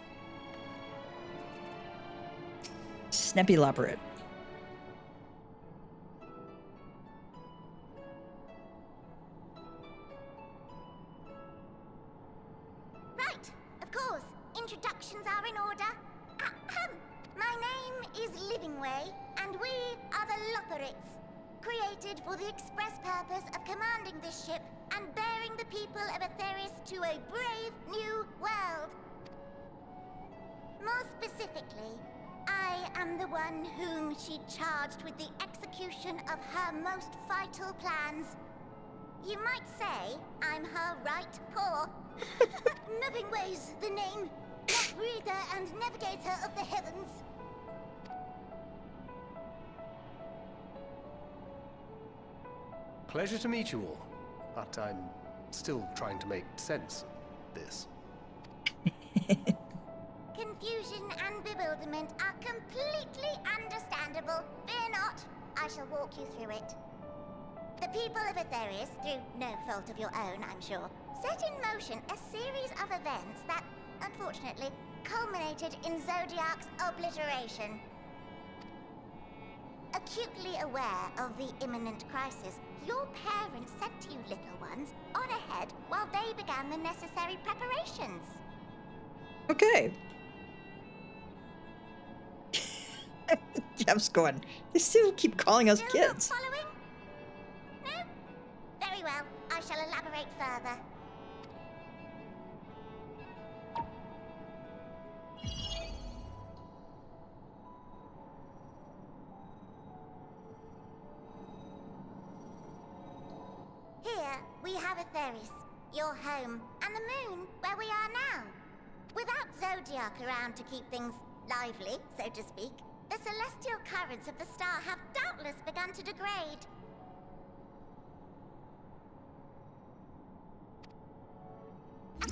Snappy Loporrit. Right, of course. Introductions are in order. Ahem. My name is Livingway, and we are the Loporrits. Created for the express purpose of commanding this ship and bearing the people of Etheris to a brave new world. More specifically, I am the one whom she charged with the execution of her most vital plans. You might say I'm her right paw. Livingway's the name, not breather and navigator of the heavens. Pleasure to meet you all, but I'm still trying to make sense of this. Confusion and bewilderment are completely understandable. Fear not, I shall walk you through it. The people of Etheris, through no fault of your own, I'm sure, set in motion a series of events that, unfortunately, culminated in Zodiac's obliteration. Acutely aware of the imminent crisis, your parents sent you little ones on ahead while they began the necessary preparations. Okay. Jeff's going, they still keep calling us Still kids. not following? No? Very well, I shall elaborate further. Here, we have Etheris, your home, and the moon, where we are now. Without Zodiac around to keep things lively, so to speak, the celestial currents of the star have doubtless begun to degrade. A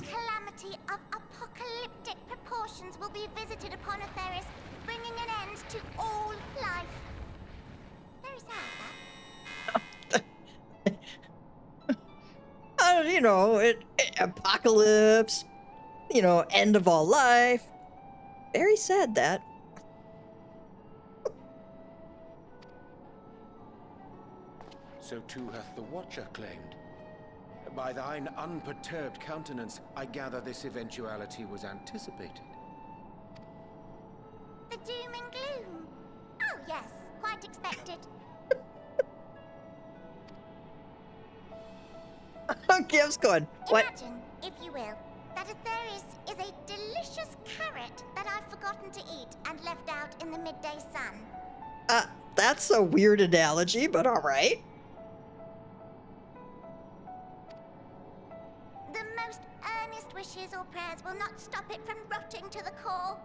calamity of apocalyptic proportions will be visited upon Eorzea, bringing an end to all life. Very sad, that. You know, apocalypse, you know, end of all life. Very sad, that. So too hath the Watcher claimed. By thine unperturbed countenance, I gather this eventuality was anticipated. The doom and gloom. Oh yes, quite expected. Okay, I was going. What? Imagine, if you will, that Eorzea is a delicious carrot that I've forgotten to eat and left out in the midday sun. That's a weird analogy, but all right. The most earnest wishes or prayers will not stop it from rotting to the core.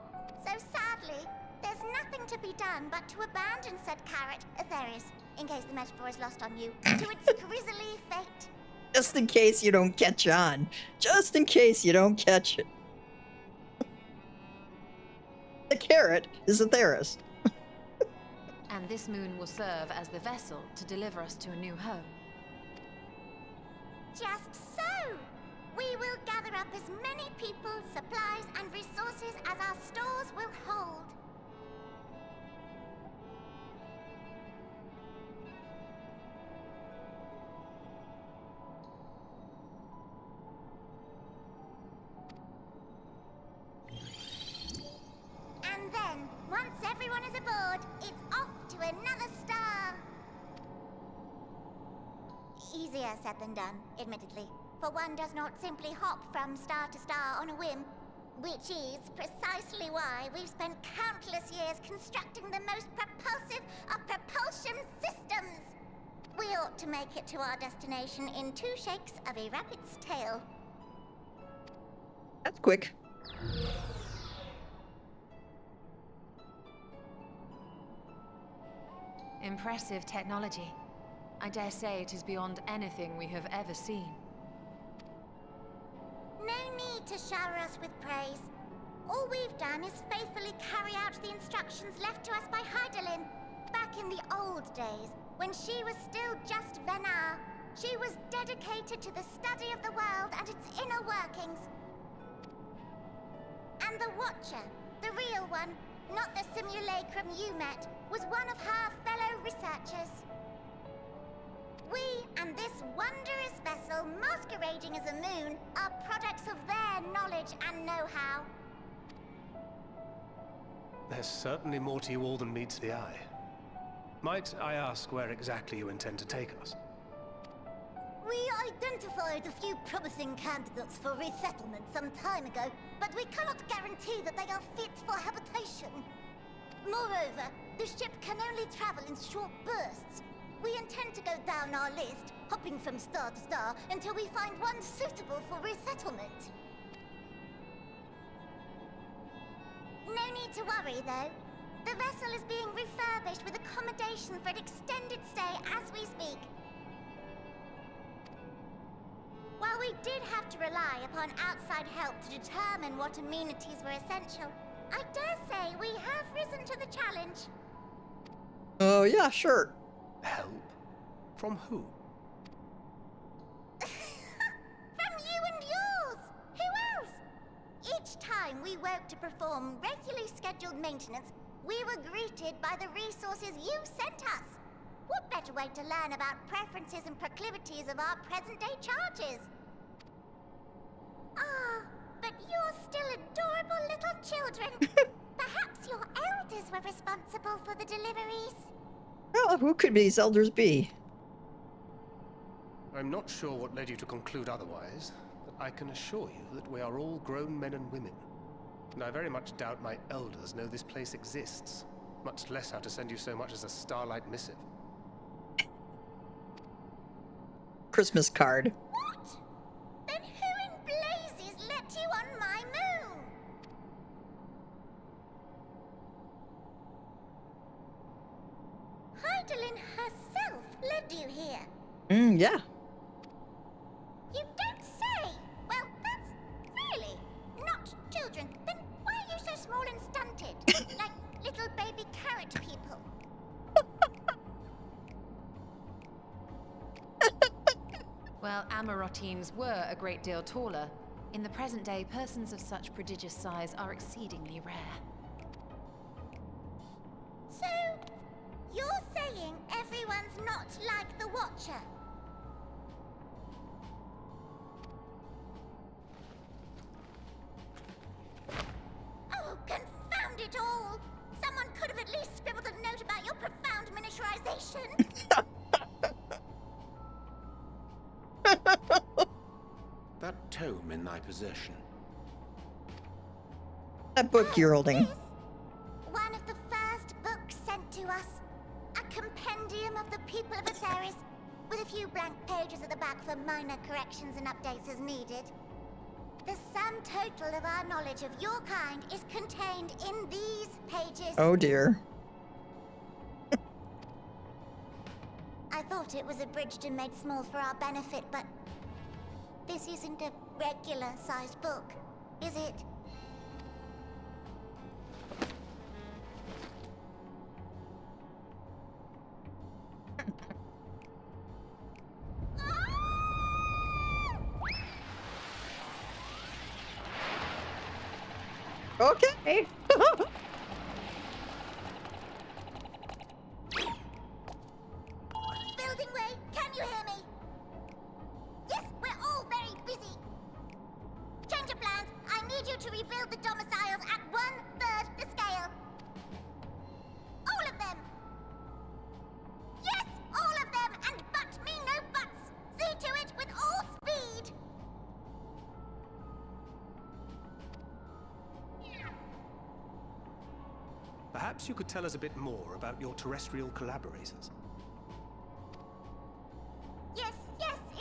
So sadly, there's nothing to be done but to abandon said carrot, Eorzea, in case the metaphor is lost on you, to its grisly fate. Just in case you don't catch on. Just in case you don't catch it. The carrot is Eorzea. And this moon will serve as the vessel to deliver us to a new home. Just so! We will gather up as many people, supplies, and resources as our stores will hold. And then, once everyone is aboard, it's off to another star. Easier said than done, admittedly. For one does not simply hop from star to star on a whim, which is precisely why we've spent countless years constructing the most propulsive of propulsion systems. We ought to make it to our destination in 2 shakes of a rabbit's tail. That's quick. Impressive technology. I dare say it is beyond anything we have ever seen. No need to shower us with praise. All we've done is faithfully carry out the instructions left to us by Heidelin. Back in the old days, when she was still just Venar, she was dedicated to the study of the world and its inner workings. And the Watcher, the real one, not the simulacrum you met, was one of her fellow researchers. We and this wondrous vessel masquerading as a moon are products of their knowledge and know-how. There's certainly more to you all than meets the eye. Might I ask where exactly you intend to take us? We identified a few promising candidates for resettlement some time ago, but we cannot guarantee that they are fit for habitation. Moreover, the ship can only travel in short bursts. We intend to go down our list, hopping from star to star, until we find one suitable for resettlement. No need to worry, though. The vessel is being refurbished with accommodation for an extended stay as we speak. While we did have to rely upon outside help to determine what amenities were essential, I dare say we have risen to the challenge. Oh, yeah, sure. Help? From who? From you and yours! Who else? Each time we woke to perform regularly scheduled maintenance, we were greeted by the resources you sent us. What better way to learn about preferences and proclivities of our present-day charges? Ah, but you're still adorable little children. Perhaps your elders were responsible for the deliveries. Well, who could these elders be? I'm not sure what led you to conclude otherwise, but I can assure you that we are all grown men and women. And I very much doubt my elders know this place exists, much less how to send you so much as a starlight missive. Christmas card. What? Then who in blazes let you on my moon? Heidelin herself led you here. Yeah. You don't say! Well, that's really Loporrit people. Well, Amarotines were a great deal taller. In the present day, persons of such prodigious size are exceedingly rare. So, you're saying everyone's not like the Watcher? Oh, confound it all! Someone could have at least scribbled a note about your profound miniaturization. That tome in thy possession. That book you're holding. This? One of the first books sent to us. A compendium of the people of Eorzea, with a few blank pages at the back for minor corrections and updates as needed. The sum total of our knowledge of your kind is contained in these pages. Oh dear. I thought it was abridged and made small for our benefit, but this isn't a regular-sized book, is it? Okay. Building Way, can you hear me? Yes, we're all very busy. Change of plans. I need you to rebuild the domiciles at 1/3 the scale. All of them. Yes, all of them, and but me no buts. See to it with all speed. Perhaps you could tell us a bit more about your terrestrial collaborators. Yes,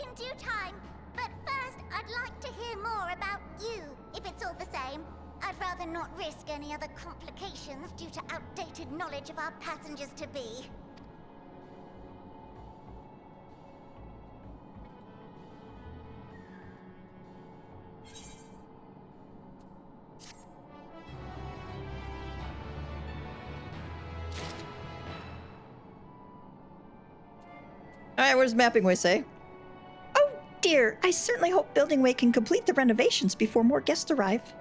in due time. But first, I'd like to hear more about you, if it's all the same. I'd rather not risk any other complications due to outdated knowledge of our passengers-to-be. Alright, what does Mapping Way say? Oh dear, I certainly hope Building Way can complete the renovations before more guests arrive.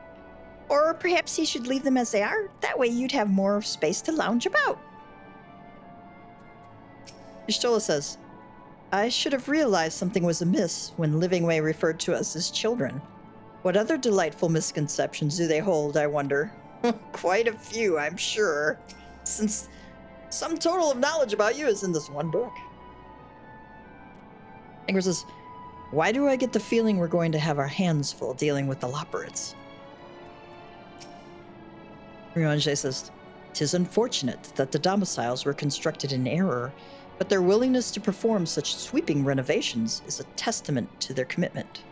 Or perhaps he should leave them as they are. That way you'd have more space to lounge about. Ishtola says, I should have realized something was amiss when Living Way referred to us as children. What other delightful misconceptions do they hold, I wonder? Quite a few, I'm sure, since some total of knowledge about you is in this one book. Ingrid says, why do I get the feeling we're going to have our hands full dealing with the Loporrits? Riange says, 'tis unfortunate that the domiciles were constructed in error, but their willingness to perform such sweeping renovations is a testament to their commitment.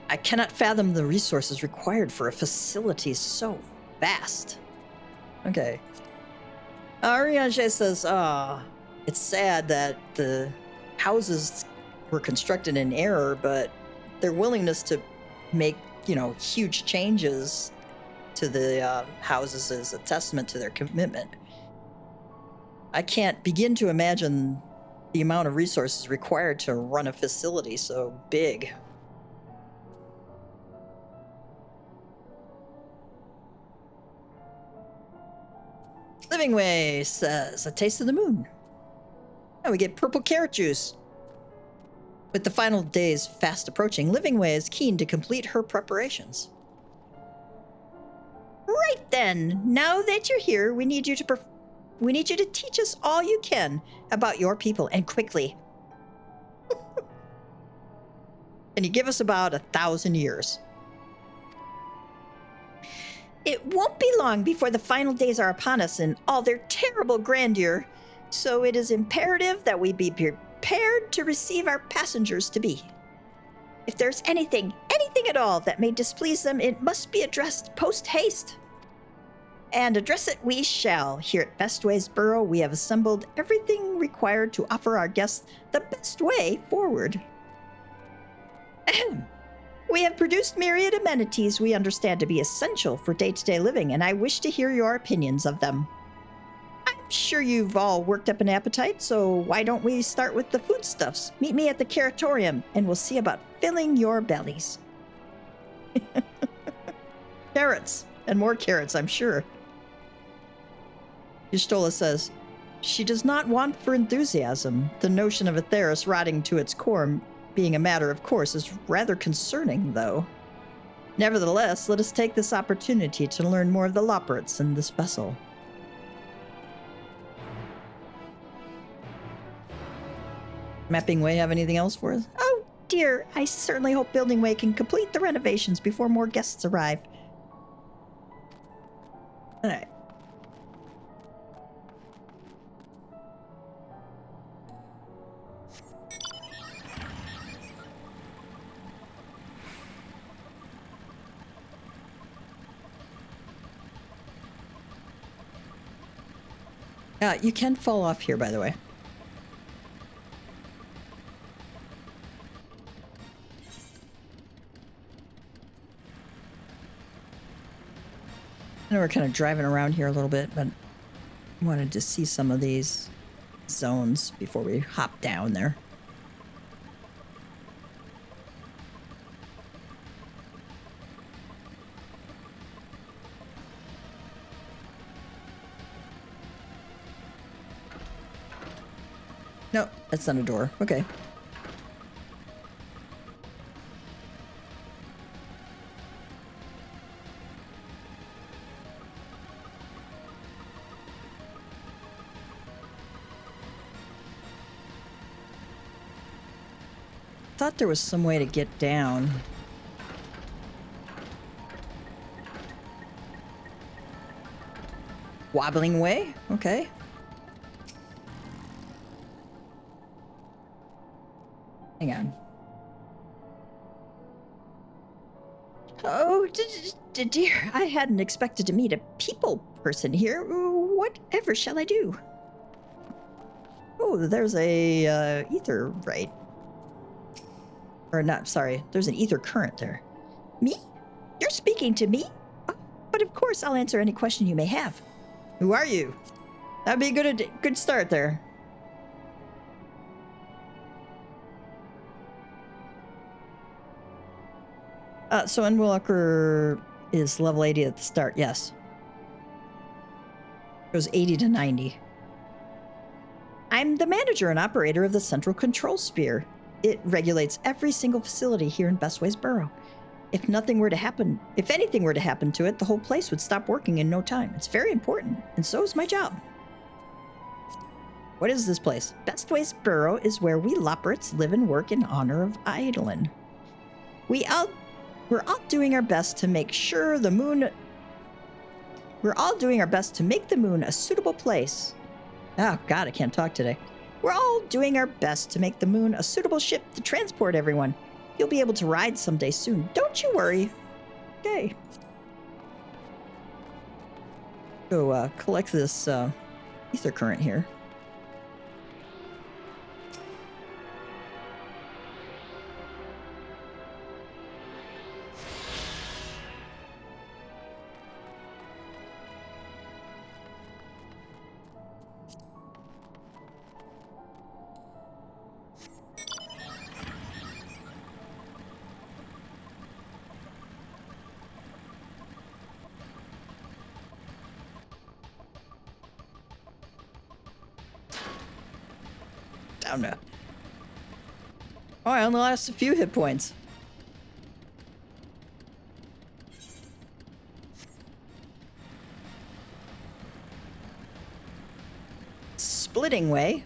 I cannot fathom the resources required for a facility so vast. Okay. Riange says, it's sad that the houses were constructed in error, but their willingness to make, huge changes to the houses is a testament to their commitment. I can't begin to imagine the amount of resources required to run a facility so big. Living Way says, a taste of the moon. And we get purple carrot juice. With the final days fast approaching, Living Way is keen to complete her preparations. Right then, now that you're here, we need you to teach us all you can about your people, and quickly. And you give us about 1,000 years. It won't be long before the final days are upon us in all their terrible grandeur. So it is imperative that we be prepared to receive our passengers-to-be. If there's anything at all that may displease them, it must be addressed post-haste. And address it we shall. Here at Bestway's Burrow, we have assembled everything required to offer our guests the best way forward. Ahem. We have produced myriad amenities we understand to be essential for day-to-day living, and I wish to hear your opinions of them. I'm sure you've all worked up an appetite, so why don't we start with the foodstuffs? Meet me at the curatorium, and we'll see about filling your bellies. Carrots, and more carrots, I'm sure. Y'shtola says, she does not want for enthusiasm. The notion of Atheris rotting to its core being a matter of course is rather concerning, though. Nevertheless, let us take this opportunity to learn more of the Loporrits in this vessel. Mapping Way have anything else for us? Oh dear, I certainly hope Building Way can complete the renovations before more guests arrive. Alright. You can fall off here, by the way. I know we're kind of driving around here a little bit, but I wanted to see some of these zones before we hop down there. No, that's not a door. Okay. Thought there was some way to get down. Wobbling way? Okay. Hang on. Oh, dear, I hadn't expected to meet a people person here. Whatever shall I do? Oh, there's a ether right. Or not, sorry, there's an ether current there. Me? You're speaking to me? Oh, but of course I'll answer any question you may have. Who are you? That'd be a good start there. So Endwalker is level 80 at the start, yes. Goes 80 to 90. I'm the manager and operator of the Central Control Sphere. It regulates every single facility here in Bestways Borough. If anything were to happen to it, the whole place would stop working in no time. It's very important, and so is my job. What is this place? Bestways Borough is where we Loporrits live and work in honor of Eidolon. We're all doing our best to make sure the moon... We're all doing our best to make the moon a suitable place. Oh, God, I can't talk today. We're all doing our best to make the moon a suitable ship to transport everyone. You'll be able to ride someday soon. Don't you worry. Okay. Go collect this ether current here. Down now. Oh, I only lost a few hit points. Splitting way.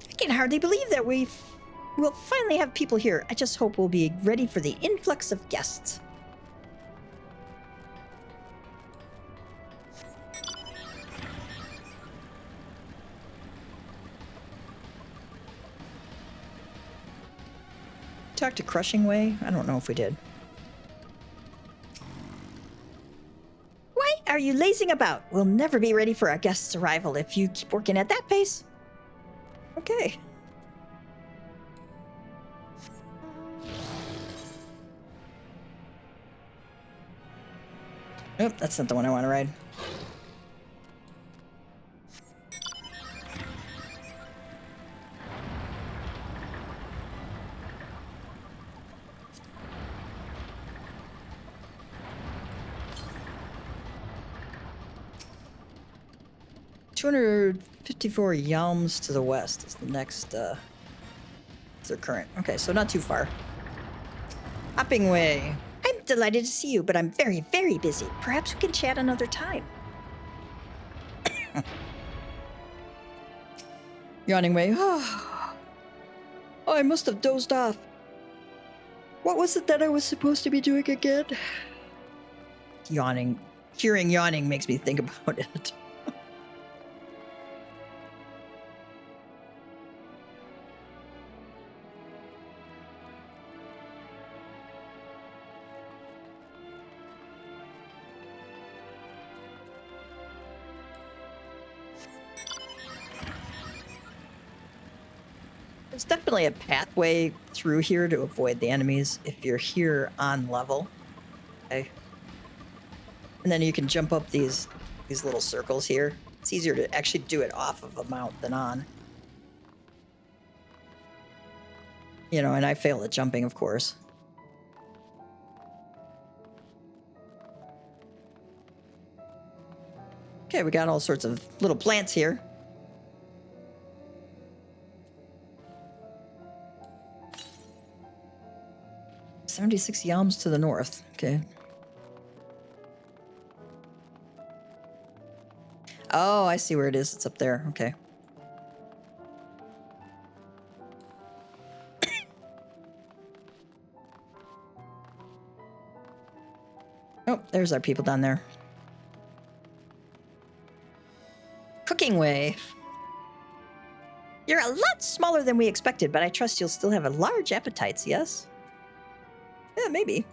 I can hardly believe that we'll finally have people here. I just hope we'll be ready for the influx of guests. Talk to Crushing Way? I don't know if we did. Why are you lazing about? We'll never be ready for our guest's arrival if you keep working at that pace. Okay. Nope, that's not the one I want to ride. $254 yalms to the west is the next, it's their current. Okay, so not too far. Hopping Way. I'm delighted to see you, but I'm very, very busy. Perhaps we can chat another time. Yawning Way. Oh, I must have dozed off. What was it that I was supposed to be doing again? Yawning. Hearing yawning makes me think about it. There's definitely a pathway through here to avoid the enemies if you're here on level. Okay. And then you can jump up these little circles here. It's easier to actually do it off of a mount than on. You know, and I fail at jumping, of course. Okay, we got all sorts of little plants here. $76 yalms to the north. Okay. Oh, I see where it is. It's up there. Okay. Oh, there's our people down there. Cooking Way. You're a lot smaller than we expected, but I trust you'll still have a large appetites, yes? Yeah, maybe.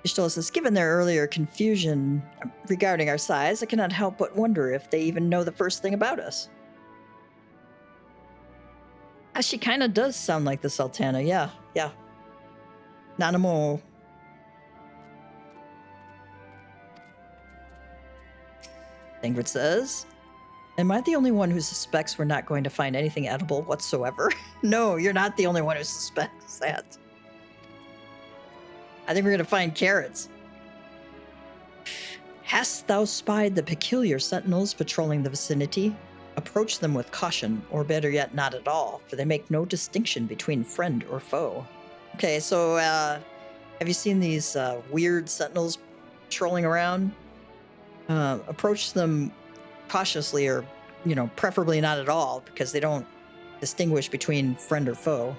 Ishtola says, given their earlier confusion regarding our size, I cannot help but wonder if they even know the first thing about us. She kind of does sound like the Sultana, yeah. Nanamo. Ingrid says, am I the only one who suspects we're not going to find anything edible whatsoever? No, you're not the only one who suspects that. I think we're going to find carrots. Hast thou spied the peculiar sentinels patrolling the vicinity? Approach them with caution, or better yet, not at all, for they make no distinction between friend or foe. Okay, so have you seen these weird sentinels patrolling around? Approach them cautiously, or, you know, preferably not at all, because they don't distinguish between friend or foe.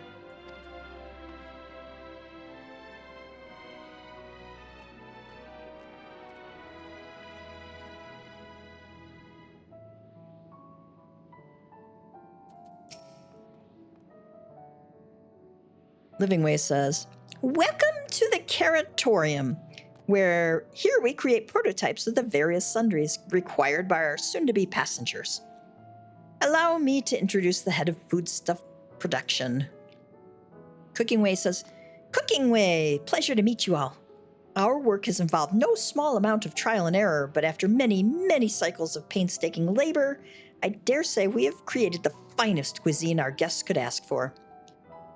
Living Way says, welcome to the Carrotorium, where here we create prototypes of the various sundries required by our soon-to-be passengers. Allow me to introduce the head of foodstuff production. Cooking Way says, Cooking Way, pleasure to meet you all. Our work has involved no small amount of trial and error, but after many, many cycles of painstaking labor, I dare say we have created the finest cuisine our guests could ask for.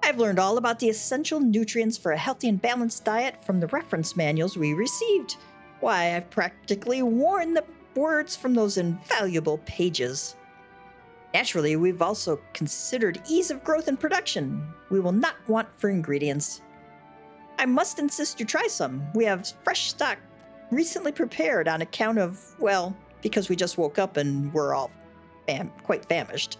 I've learned all about the essential nutrients for a healthy and balanced diet from the reference manuals we received. Why, I've practically worn the words from those invaluable pages. Naturally, we've also considered ease of growth and production. We will not want for ingredients. I must insist you try some. We have fresh stock recently prepared on account of, well, because we just woke up and we're all quite famished.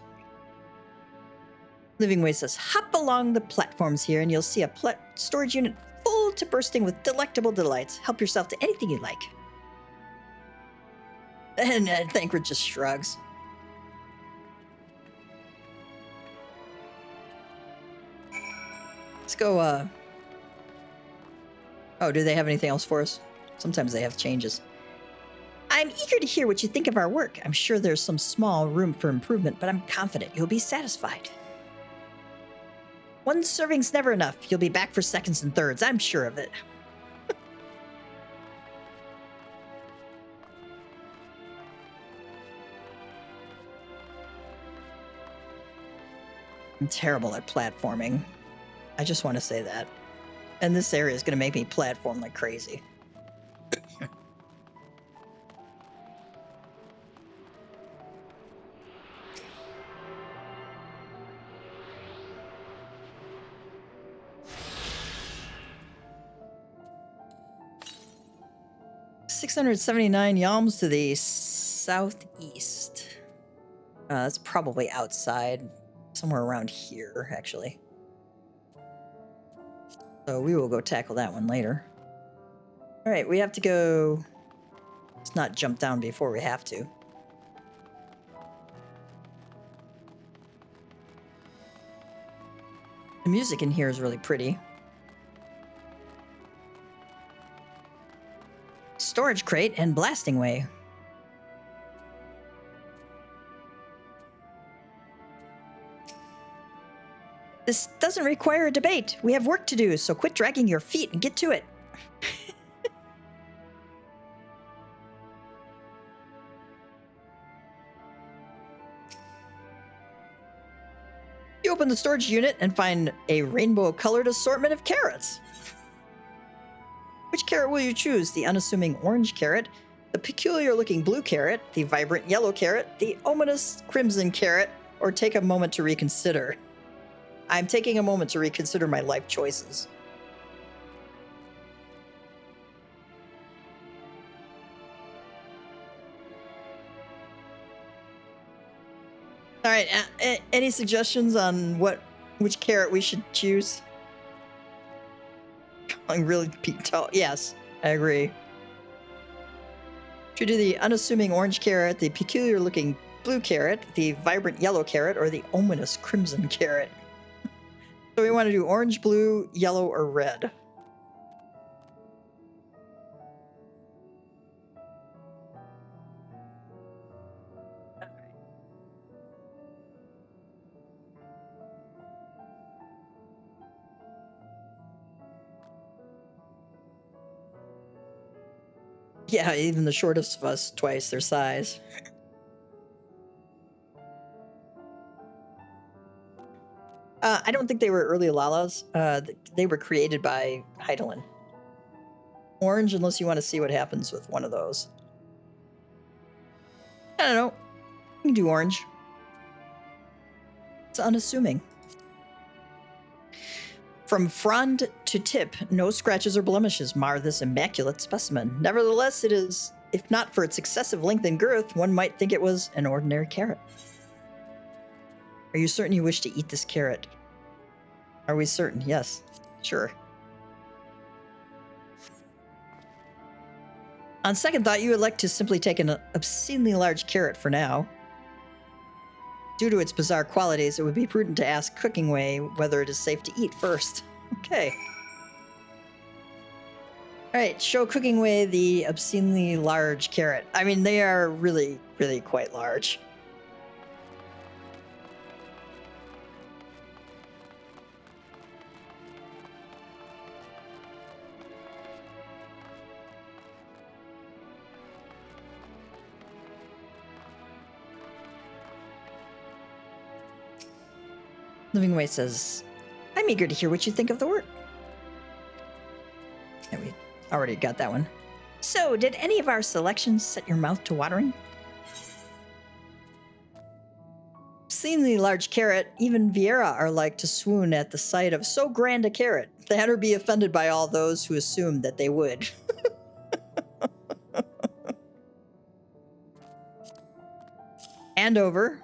Living Way says, hop along the platforms here and you'll see a storage unit full to bursting with delectable delights. Help yourself to anything you like. And Thancred just shrugs. Let's go, Oh, do they have anything else for us? Sometimes they have changes. I'm eager to hear what you think of our work. I'm sure there's some small room for improvement, but I'm confident you'll be satisfied. One serving's never enough. You'll be back for seconds and thirds. I'm sure of it. I'm terrible at platforming. I just want to say that. And this area is going to make me platform like crazy. $679 yalms to the southeast. That's probably outside, somewhere around here, actually. So we will go tackle that one later. All right, we have to go. Let's not jump down before we have to. The music in here is really pretty. Storage crate and blasting way. This doesn't require a debate. We have work to do, so quit dragging your feet and get to it. You open the storage unit and find a rainbow-colored assortment of carrots. Which carrot will you choose? The unassuming orange carrot, the peculiar-looking blue carrot, the vibrant yellow carrot, the ominous crimson carrot, or take a moment to reconsider? I'm taking a moment to reconsider my life choices. All right, any suggestions on which carrot we should choose? I'm really tall. Yes, I agree. Should we do the unassuming orange carrot, the peculiar-looking blue carrot, the vibrant yellow carrot, or the ominous crimson carrot? So we want to do orange, blue, yellow, or red. Yeah, even the shortest of us twice their size. I don't think they were early Lalas. They were created by Heidelin. Orange, unless you want to see what happens with one of those. I don't know. You can do orange. It's unassuming. From frond to tip, no scratches or blemishes mar this immaculate specimen. Nevertheless, it is, if not for its excessive length and girth, one might think it was an ordinary carrot. Are you certain you wish to eat this carrot? Are we certain? Yes. Sure. On second thought, you elect to simply take an obscenely large carrot for now. Due to its bizarre qualities, it would be prudent to ask Cooking Way whether it is safe to eat first. Okay. Alright, show Cooking Way the obscenely large carrot. I mean, they are really, really quite large. Living Way says, I'm eager to hear what you think of the work. Yeah, we already got that one. So, did any of our selections set your mouth to watering? Obscenely large carrot, even Vieira are like to swoon at the sight of so grand a carrot, that or be offended by all those who assumed that they would. Andover.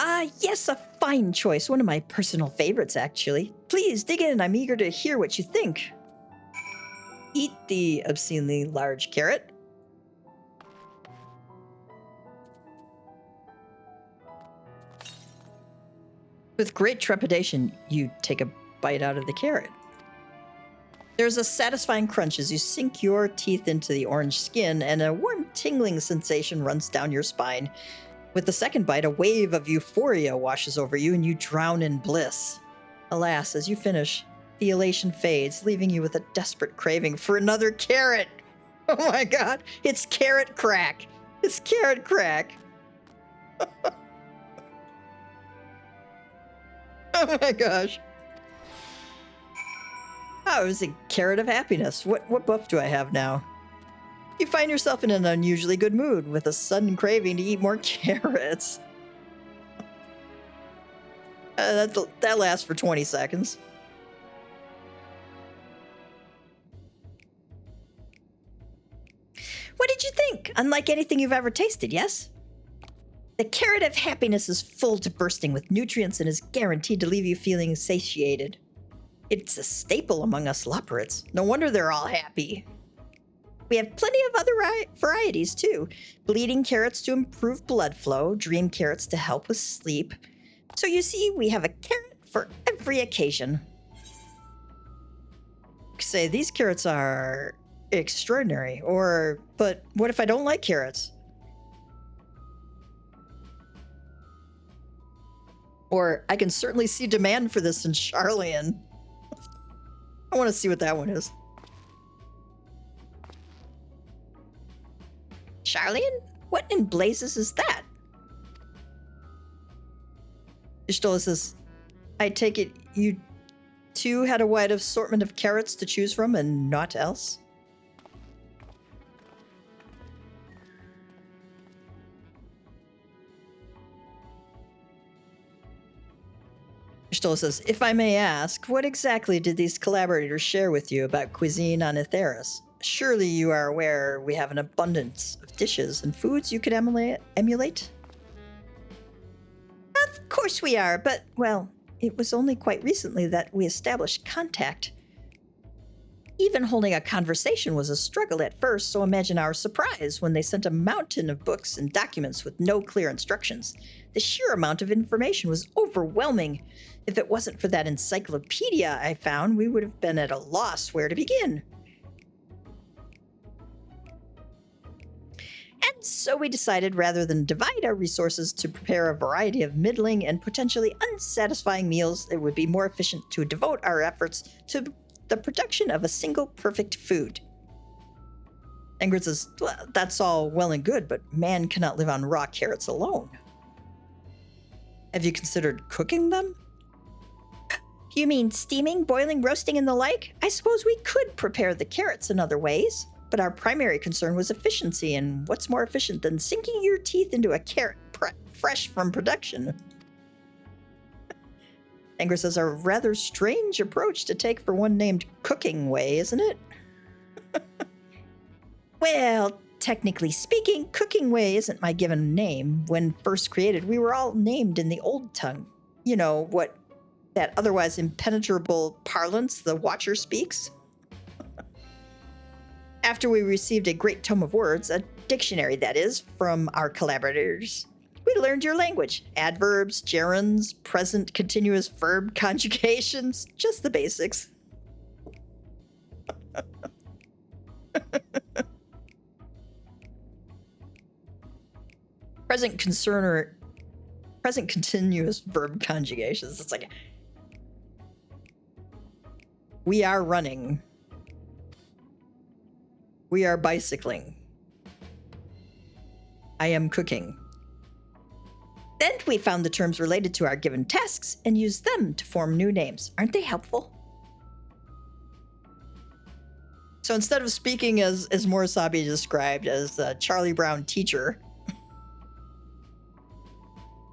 Ah, yes, a fine choice. One of my personal favorites, actually. Please, dig in. I'm eager to hear what you think. Eat the obscenely large carrot. With great trepidation, you take a bite out of the carrot. There's a satisfying crunch as you sink your teeth into the orange skin, and a warm tingling sensation runs down your spine. With the second bite, a wave of euphoria washes over you, and you drown in bliss. Alas, as you finish, the elation fades, leaving you with a desperate craving for another carrot. Oh my god, it's carrot crack. It's carrot crack. Oh my gosh. Oh, it was a carrot of happiness. What buff do I have now? You find yourself in an unusually good mood with a sudden craving to eat more carrots. That lasts for 20 seconds. What did you think? Unlike anything you've ever tasted, yes? The carrot of happiness is full to bursting with nutrients and is guaranteed to leave you feeling satiated. It's a staple among us Loporrits. No wonder they're all happy. We have plenty of other varieties too. Bleeding carrots to improve blood flow, dream carrots to help with sleep. So you see, we have a carrot for every occasion. Say, these carrots are extraordinary. But what if I don't like carrots? Or I can certainly see demand for this in Charlian. I want to see what that one is. Charlian? What in blazes is that? Ishtola says, I take it you too had a wide assortment of carrots to choose from and naught else? Ishtola says, if I may ask, what exactly did these collaborators share with you about cuisine on Eorzea? Surely you are aware we have an abundance of dishes and foods you could emulate? Of course we are, but, well, it was only quite recently that we established contact. Even holding a conversation was a struggle at first, so imagine our surprise when they sent a mountain of books and documents with no clear instructions. The sheer amount of information was overwhelming. If it wasn't for that encyclopedia I found, we would have been at a loss where to begin. And so we decided rather than divide our resources to prepare a variety of middling and potentially unsatisfying meals, it would be more efficient to devote our efforts to the production of a single perfect food. Ingrid says, well, that's all well and good, but man cannot live on raw carrots alone. Have you considered cooking them? You mean steaming, boiling, roasting, and the like? I suppose we could prepare the carrots in other ways. But our primary concern was efficiency, and what's more efficient than sinking your teeth into a carrot fresh from production? Ingrid says, a rather strange approach to take for one named Cooking Way, isn't it? Well, technically speaking, Cooking Way isn't my given name. When first created, we were all named in the old tongue. You know, what that otherwise impenetrable parlance the Watcher speaks? After we received a great tome of words, a dictionary that is, from our collaborators, we learned your language. Adverbs, gerunds, present continuous verb conjugations, just the basics. Present continuous verb conjugations. It's like, we are running. We are bicycling. I am cooking. Then we found the terms related to our given tasks and used them to form new names. Aren't they helpful? So instead of speaking as Morisabi described as a Charlie Brown teacher,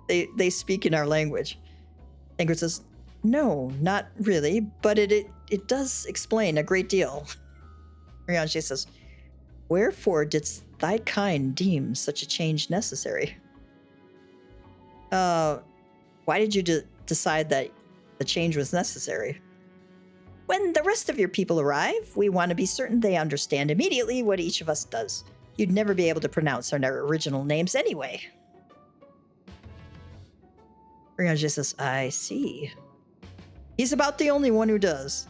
they speak in our language. Ingrid says, no, not really, but it does explain a great deal. Rianji says, wherefore didst thy kind deem such a change necessary? Why did you decide that the change was necessary? When the rest of your people arrive, we want to be certain they understand immediately what each of us does. You'd never be able to pronounce our original names anyway. Rianji says, I see. He's about the only one who does.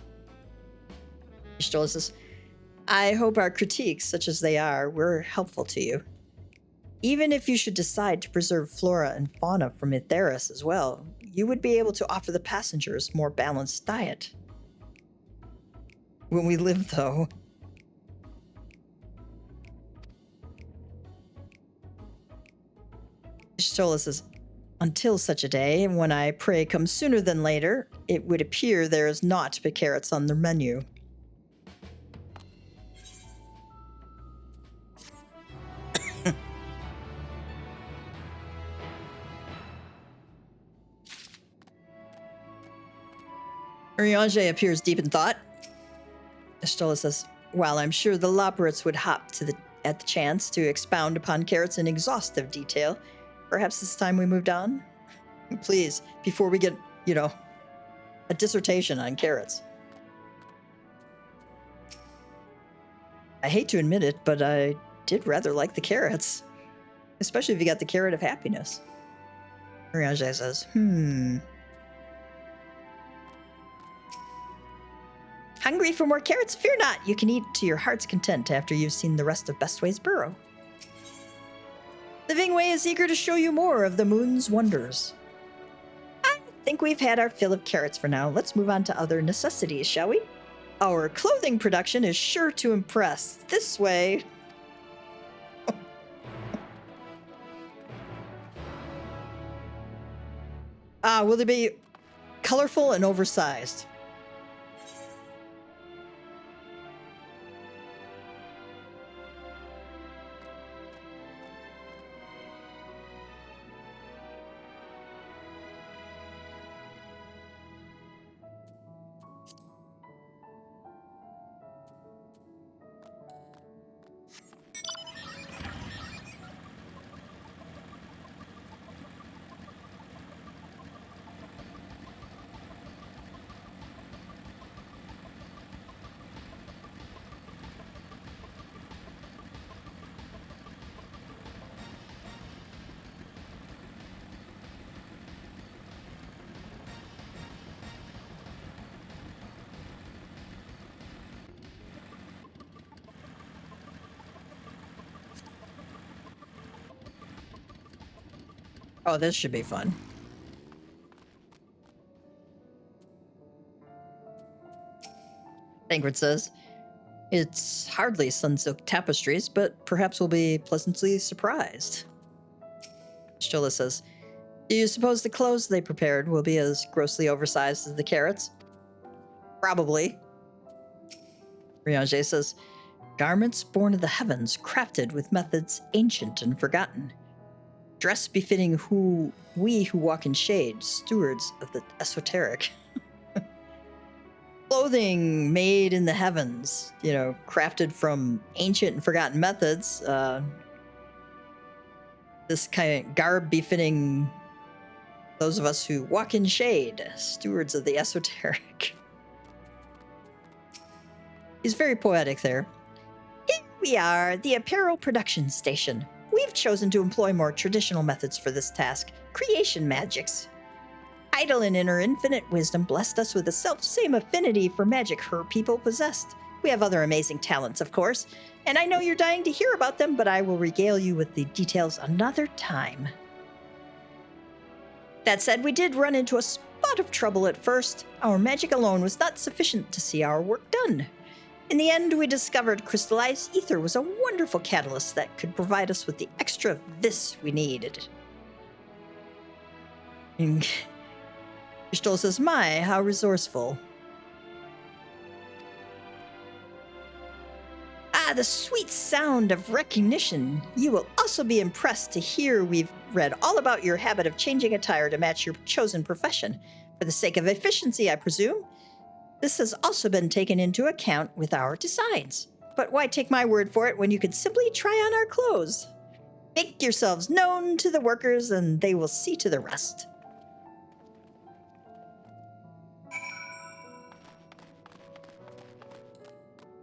Ishtola says, I hope our critiques, such as they are, were helpful to you. Even if you should decide to preserve flora and fauna from Eorzea as well, you would be able to offer the passengers more balanced diet. When we live, though. Stola says, until such a day, when I pray comes sooner than later, it would appear there is naught but carrots on the menu. Eorzea appears deep in thought. Stola says, while I'm sure the Loporrits would hop at the chance to expound upon carrots in exhaustive detail, perhaps it's time we moved on? Please, before we get, a dissertation on carrots. I hate to admit it, but I did rather like the carrots. Especially if you got the carrot of happiness. Eorzea says, Hungry for more carrots? Fear not, you can eat to your heart's content after you've seen the rest of Bestway's burrow. The Vingway is eager to show you more of the moon's wonders. I think we've had our fill of carrots for now. Let's move on to other necessities, shall we? Our clothing production is sure to impress. This way. Will they be colorful and oversized? Oh, this should be fun. Ingrid says, it's hardly sun-silk tapestries, but perhaps we'll be pleasantly surprised. Stola says, do you suppose the clothes they prepared will be as grossly oversized as the carrots? Probably. Eorzea says, garments born of the heavens, crafted with methods ancient and forgotten. Dress befitting we who walk in shade, stewards of the esoteric. Clothing made in the heavens, crafted from ancient and forgotten methods. This kind of garb befitting those of us who walk in shade, stewards of the esoteric. He's very poetic there. Here we are, the apparel production station. We've chosen to employ more traditional methods for this task, creation magics. Idolin in her infinite wisdom blessed us with the self-same affinity for magic her people possessed. We have other amazing talents, of course, and I know you're dying to hear about them, but I will regale you with the details another time. That said, we did run into a spot of trouble at first. Our magic alone was not sufficient to see our work done. In the end, we discovered crystallized ether was a wonderful catalyst that could provide us with the extra this we needed. And Stola says, my, how resourceful. The sweet sound of recognition. You will also be impressed to hear we've read all about your habit of changing attire to match your chosen profession. For the sake of efficiency, I presume. This has also been taken into account with our designs. But why take my word for it when you could simply try on our clothes? Make yourselves known to the workers and they will see to the rest.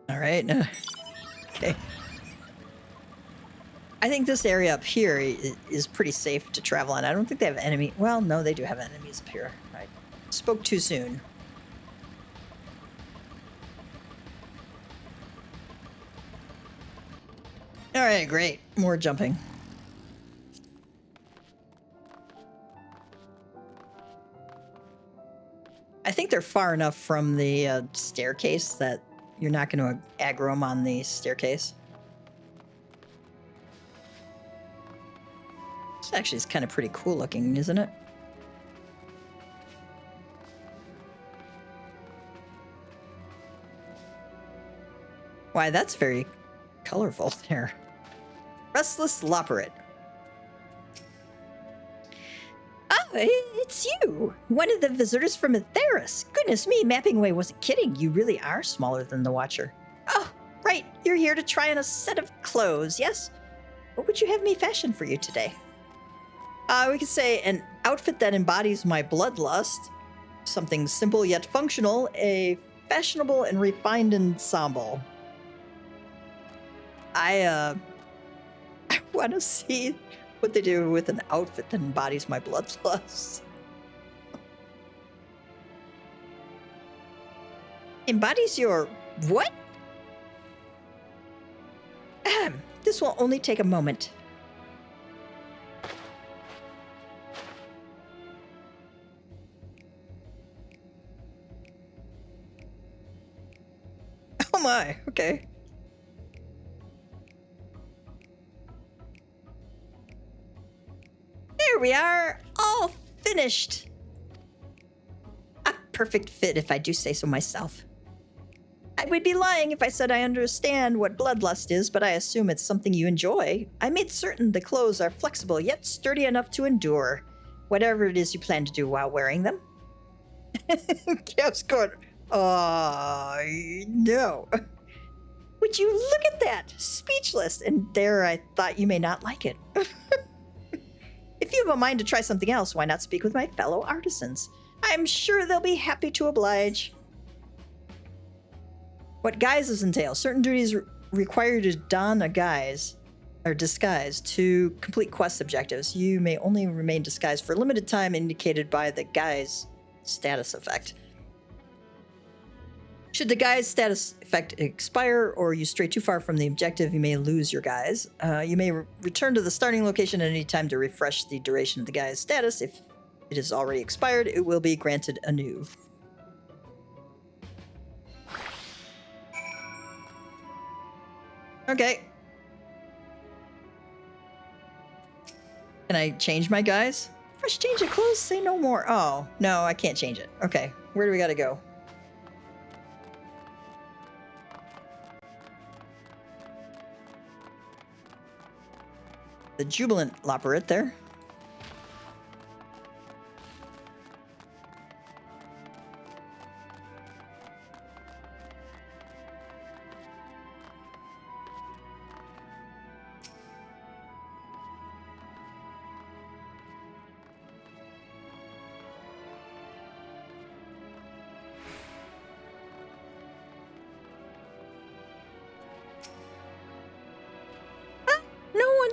All right. Okay. I think this area up here is pretty safe to travel on. I don't think they have enemy. Well, no, they do have enemies up here. I spoke too soon. All right, great. More jumping. I think they're far enough from the staircase that you're not going to aggro them on the staircase. Actually, it's kind of pretty cool looking, isn't it? Why, that's very colorful there. Restless Loporrit. Oh, it's you! One of the visitors from Atheris. Goodness me, Mapping Away wasn't kidding. You really are smaller than the Watcher. Oh, right. You're here to try on a set of clothes, yes? What would you have me fashion for you today? We could say an outfit that embodies my bloodlust. Something simple yet functional. A fashionable and refined ensemble. I want to see what they do with an outfit that embodies my bloodlust. Embodies your what? This will only take a moment. Oh my, okay. There we are, all finished. A perfect fit, if I do say so myself. I would be lying if I said I understand what bloodlust is, but I assume it's something you enjoy. I made certain the clothes are flexible yet sturdy enough to endure whatever it is you plan to do while wearing them. Kev's going, no. Would you look at that? Speechless. And there I thought you may not like it. If you have a mind to try something else, why not speak with my fellow artisans? I'm sure they'll be happy to oblige. What guises entail? Certain duties require you to don a guise or disguise to complete quest objectives. You may only remain disguised for a limited time indicated by the guise status effect. Should the guise status effect expire or you stray too far from the objective, you may lose your guise. You may return to the starting location at any time to refresh the duration of the guise status. If it is already expired, it will be granted anew. Okay. Can I change my guise? Fresh change of clothes, say no more. Oh, no, I can't change it. Okay, where do we gotta go? The Jubilant Loporrit there.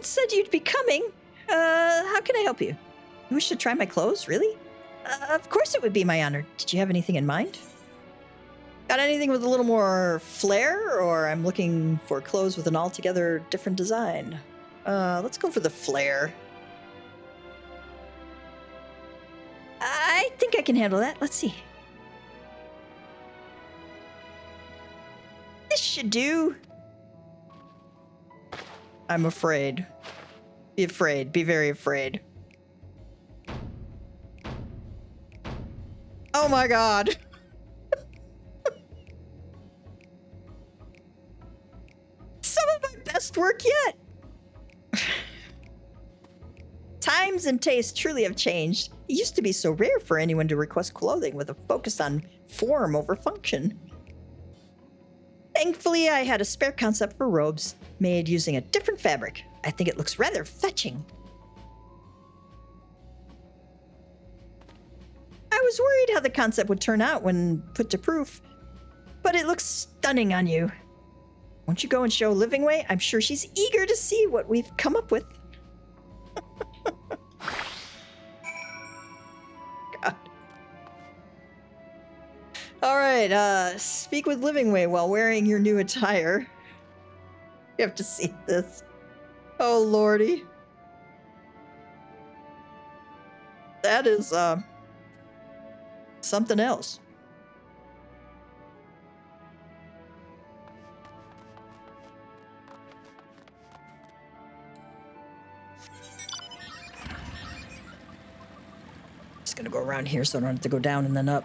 Said you'd be coming. How can I help you? You wish to try my clothes, really? Of course it would be my honor. Did you have anything in mind? Got anything with a little more flair, or I'm looking for clothes with an altogether different design? Let's go for the flair. I think I can handle that. Let's see. This should do. I'm afraid. Be afraid. Be very afraid. Oh my god. Some of my best work yet. Times and tastes truly have changed. It used to be so rare for anyone to request clothing with a focus on form over function. Thankfully, I had a spare concept for robes, made using a different fabric. I think it looks rather fetching. I was worried how the concept would turn out when put to proof, but it looks stunning on you. Won't you go and show Living Way? I'm sure she's eager to see what we've come up with. God. All right, speak with Living Way while wearing your new attire. You have to see this. Oh, lordy. That is, something else. Just gonna go around here so I don't have to go down and then up.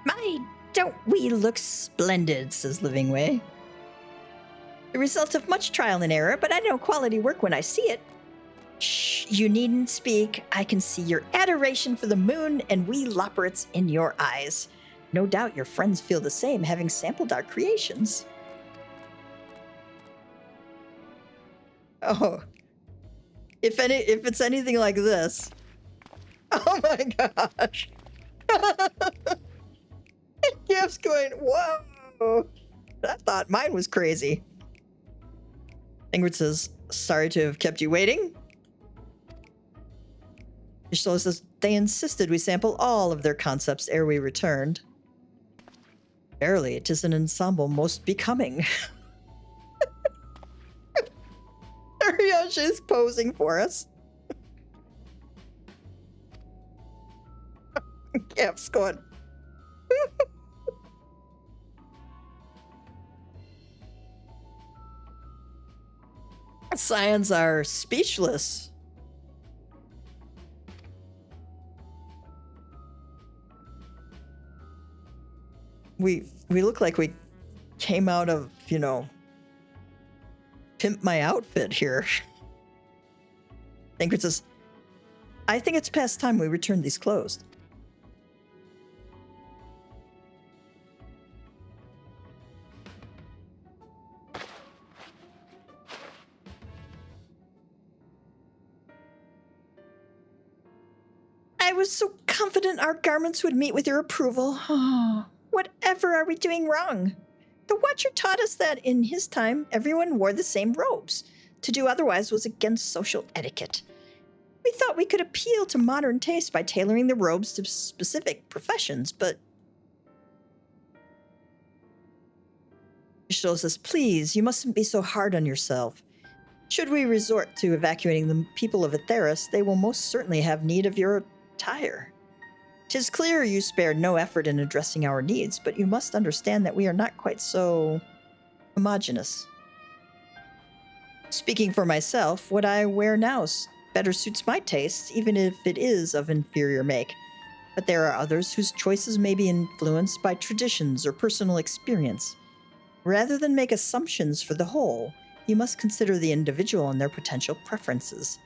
My, don't we look splendid, says Living Way. The result of much trial and error, but I know quality work when I see it. Shh, you needn't speak. I can see your adoration for the moon and we Loporrits in your eyes. No doubt your friends feel the same, having sampled our creations. Oh. If it's anything like this. Oh my gosh. Gif's going, whoa. I thought mine was crazy. Ingrid says, sorry to have kept you waiting. Ishtola says, they insisted we sample all of their concepts ere we returned. Verily, it is an ensemble most becoming. Ryosha is posing for us. Gif's going. Scions are speechless. We look like we came out of, you know, Pimp My Outfit here. Ingrid says, I think it's past time we return these clothes. I was so confident our garments would meet with your approval. Oh, whatever are we doing wrong? The Watcher taught us that in his time, everyone wore the same robes. To do otherwise was against social etiquette. We thought we could appeal to modern taste by tailoring the robes to specific professions, but... Ishtola says, please, you mustn't be so hard on yourself. Should we resort to evacuating the people of Etheris, they will most certainly have need of your attire. 'Tis clear you spared no effort in addressing our needs, but you must understand that we are not quite so homogeneous. Speaking for myself, what I wear now better suits my taste, even if it is of inferior make. But there are others whose choices may be influenced by traditions or personal experience. Rather than make assumptions for the whole, you must consider the individual and their potential preferences.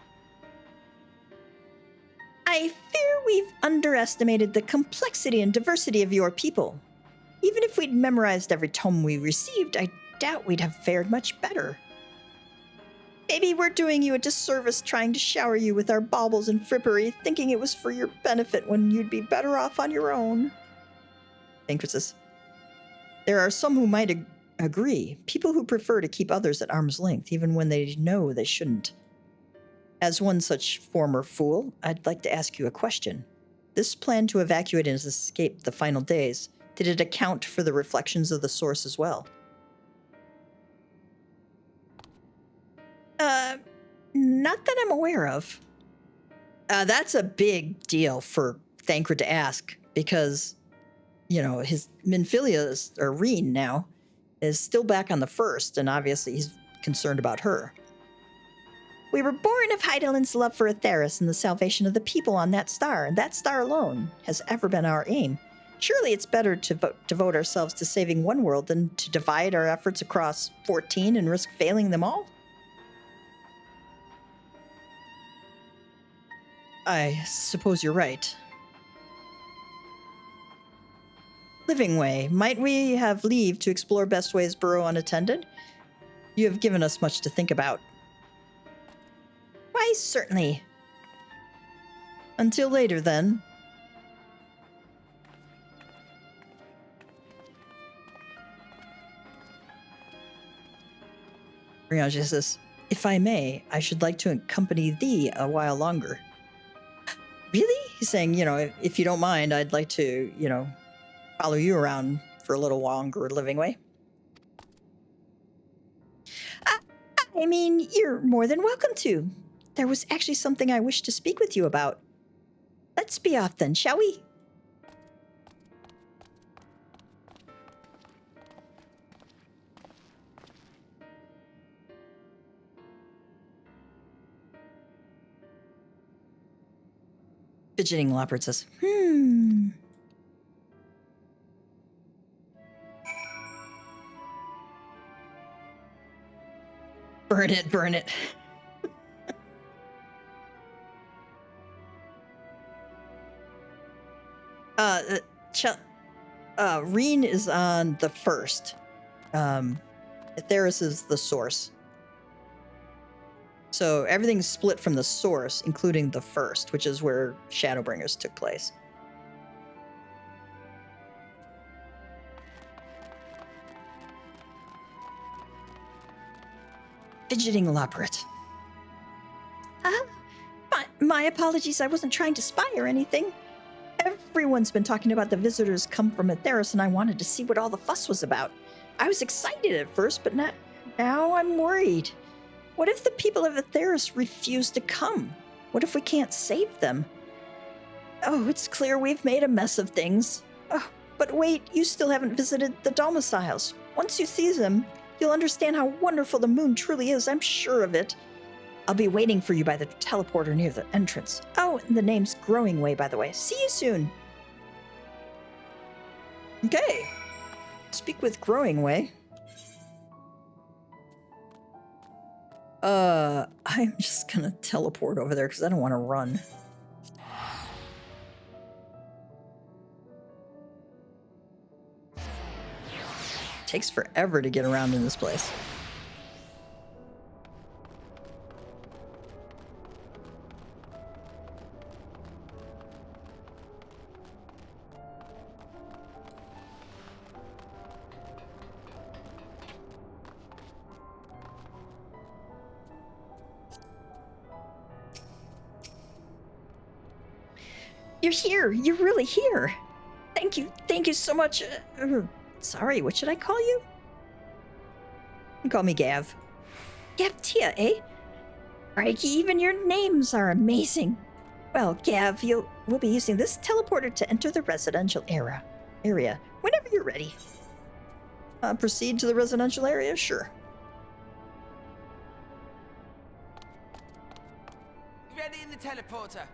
I fear we've underestimated the complexity and diversity of your people. Even if we'd memorized every tome we received, I doubt we'd have fared much better. Maybe we're doing you a disservice trying to shower you with our baubles and frippery, thinking it was for your benefit when you'd be better off on your own. Ingrid says, there are some who might agree, people who prefer to keep others at arm's length, even when they know they shouldn't. As one such former fool, I'd like to ask you a question. This plan to evacuate and escape the final days, did it account for the reflections of the source as well? Not that I'm aware of. That's a big deal for Thancred to ask, because, you know, his Minfilia, or Reen now, is still back on the first, and obviously he's concerned about her. We were born of Heidelin's love for Etheris and the salvation of the people on that star, and that star alone has ever been our aim. Surely it's better to devote ourselves to saving one world than to divide our efforts across 14 and risk failing them all? I suppose you're right. Living Way, might we have leave to explore Bestway's burrow unattended? You have given us much to think about. Why, certainly. Until later, then. Rianja says, if I may, I should like to accompany thee a while longer. Really? He's saying, you know, if you don't mind, I'd like to, you know, follow you around for a little longer, Living Way. I mean, you're more than welcome to. there was actually something I wished to speak with you about. Let's be off then, shall we? Fidgeting Loporrits says, Burn it, burn it. Reen is on the first. Theris is the source. So everything's split from the source, including the first, which is where Shadowbringers took place. Fidgeting Loporrit. My apologies, I wasn't trying to spy or anything. Everyone's been talking about the visitors come from Atheris, and I wanted to see what all the fuss was about. I was excited at first, but now I'm worried. What if the people of Atheris refuse to come? What if we can't save them? Oh, it's clear we've made a mess of things. Oh, but wait, you still haven't visited the domiciles. Once you see them, you'll understand how wonderful the moon truly is, I'm sure of it. I'll be waiting for you by the teleporter near the entrance. Oh, and the name's Growing Way, by the way. See you soon. Okay. Speak with Growing Way. I'm just gonna teleport over there because I don't want to run. Takes forever to get around in this place. You're here. You're really here. Thank you. Thank you so much. Sorry, what should I call you? You can call me Gav. Gavtia, eh? Crikey, even your names are amazing. Well, Gav, we'll be using this teleporter to enter the residential area whenever you're ready. Proceed to the residential area? Sure. Ready in the teleporter.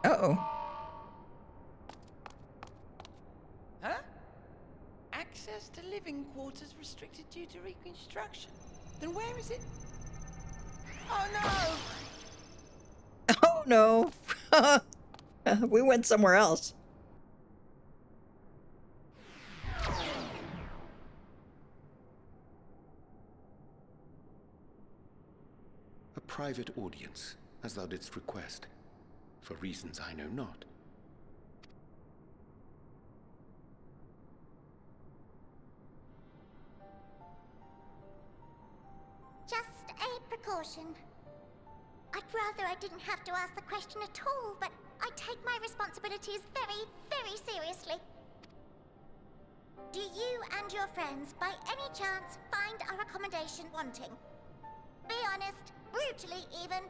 Uh-oh. Huh? Access to living quarters restricted due to reconstruction. Then where is it? Oh no! Oh no! We went somewhere else. A private audience, as thou didst request. For reasons I know not. Just a precaution. I'd rather I didn't have to ask the question at all, but I take my responsibilities very, very seriously. Do you and your friends, by any chance, find our accommodation wanting? Be honest, brutally even.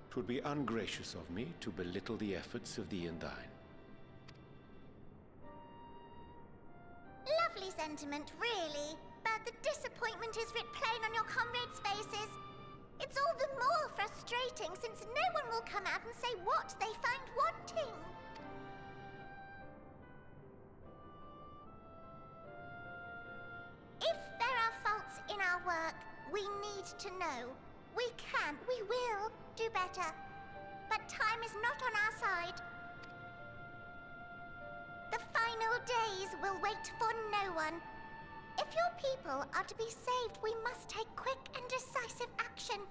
'Twould be ungracious of me to belittle the efforts of thee and thine. Lovely sentiment, really. But the disappointment is writ plain on your comrades' faces. It's all the more frustrating since no one will come out and say what they find wanting. If there are faults in our work, we need to know. We can, we will do better. But time is not on our side. The final days will wait for no one. If your people are to be saved, we must take quick and decisive action.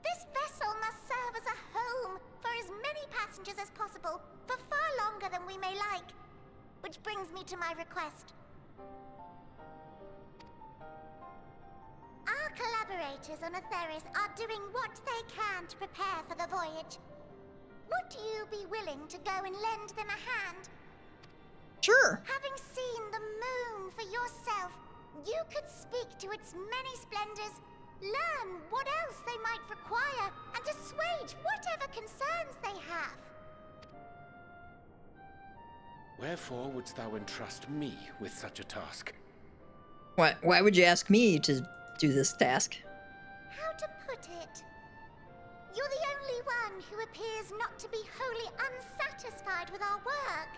This vessel must serve as a home for as many passengers as possible, for far longer than we may like. Which brings me to my request. collaborators on Etheris are doing what they can to prepare for the voyage. Would you be willing to go and lend them a hand? Sure. Having seen the moon for yourself, you could speak to its many splendors, learn what else they might require, and assuage whatever concerns they have. Wherefore wouldst thou entrust me with such a task? Why would you ask me to do this task? How to put it? You're the only one who appears not to be wholly unsatisfied with our work.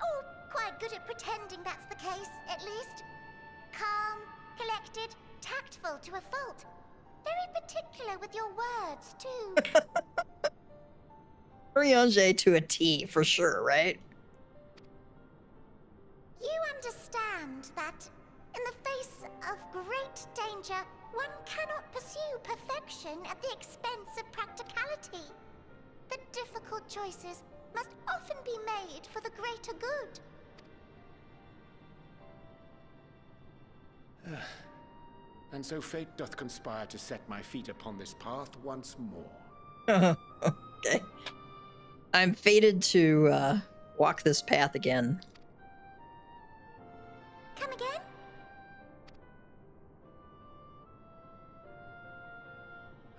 Or quite good at pretending that's the case, at least. Calm, collected, tactful to a fault. Very particular with your words, too. Eorzea to a T, for sure, right? You understand that, in the face of great danger, one cannot pursue perfection at the expense of practicality. The difficult choices must often be made for the greater good. And so fate doth conspire to set my feet upon this path once more. Okay. I'm fated to walk this path again. Come again?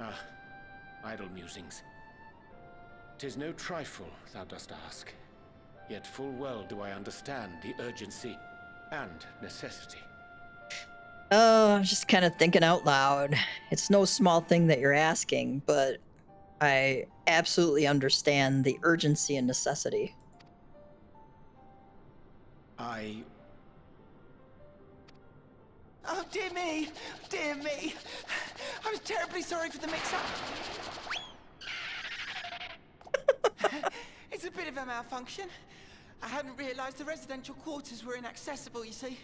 Ah, idle musings. 'Tis no trifle thou dost ask, yet full well do I understand the urgency and necessity. Oh, I'm just kind of thinking out loud. It's no small thing that you're asking, but I absolutely understand the urgency and necessity. Oh, dear me! Dear me! I was terribly sorry for the mix-up. It's a bit of a malfunction. I hadn't realized the residential quarters were inaccessible, you see.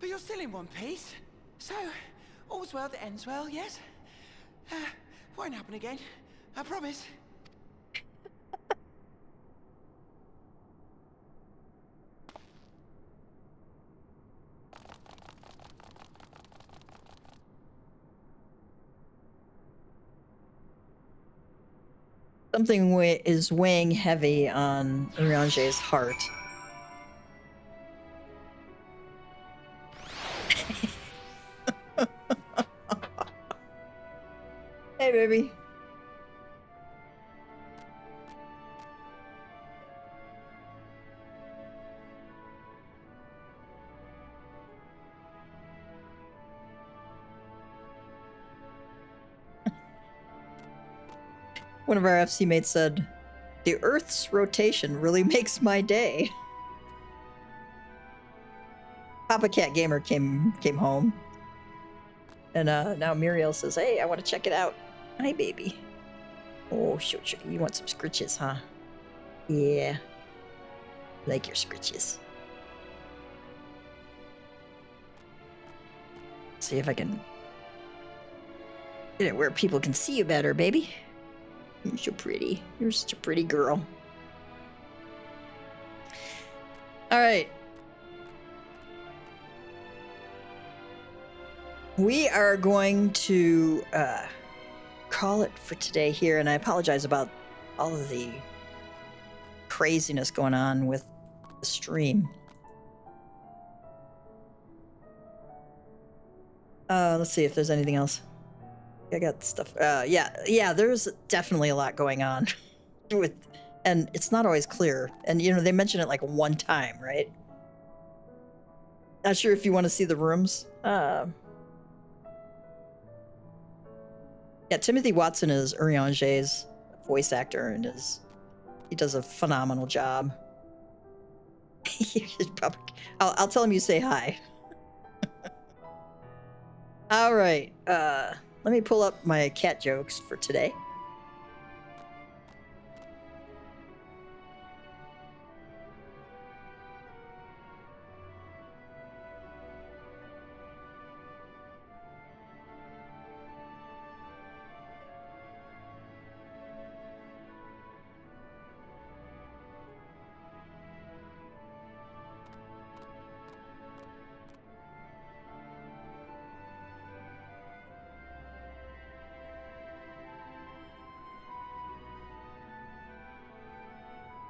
But you're still in one piece. So, all's well that ends well, yes? Won't happen again. I promise. Something is weighing heavy on Eorzea's heart. Hey, baby. One of our FC mates said, "The Earth's rotation really makes my day." MamaCatGamer came home, and now Muriel says, "Hey, I want to check it out." Hi, baby. Oh, shoot, you want some scritches, huh? Yeah, like your scritches. See if I can get it where people can see you better, baby. You're so pretty. You're such a pretty girl. All right. We are going to call it for today here, and I apologize about all of the craziness going on with the stream. Let's see if there's anything else. I got stuff. Yeah, there's definitely a lot going on with, and it's not always clear. And they mention it like one time, right? Not sure if you want to see the rooms. Yeah, Timothy Watson is Eorzea's voice actor, and he does a phenomenal job. I'll tell him you say hi. All right. Let me pull up my cat jokes for today.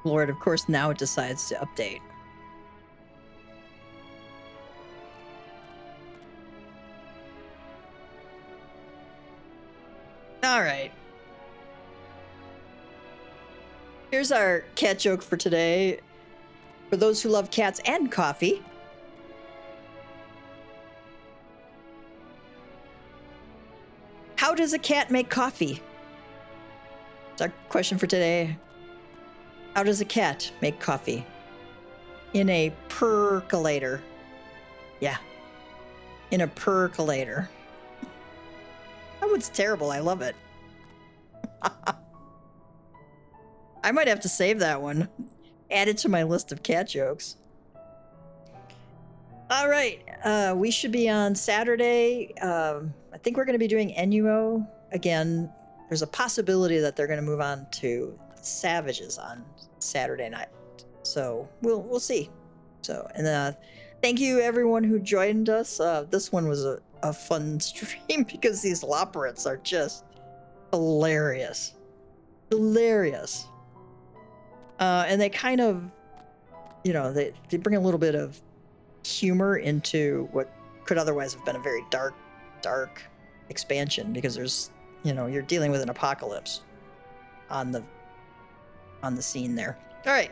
Lord, of course, now it decides to update. All right. Here's our cat joke for today. For those who love cats and coffee. How does a cat make coffee? That's our question for today. How does a cat make coffee? In a percolator. Yeah. In a percolator. That one's terrible. I love it. I might have to save that one. Add it to my list of cat jokes. All right. We should be on Saturday. I think we're going to be doing NUO. Again, there's a possibility that they're going to move on to Savages on Saturday night. So we'll see. So, and thank you everyone who joined us. This one was a fun stream because these Loporrits are just hilarious. Hilarious. And they kind of, you know, they bring a little bit of humor into what could otherwise have been a very dark expansion, because there's, you know, you're dealing with an apocalypse on the scene there. All right.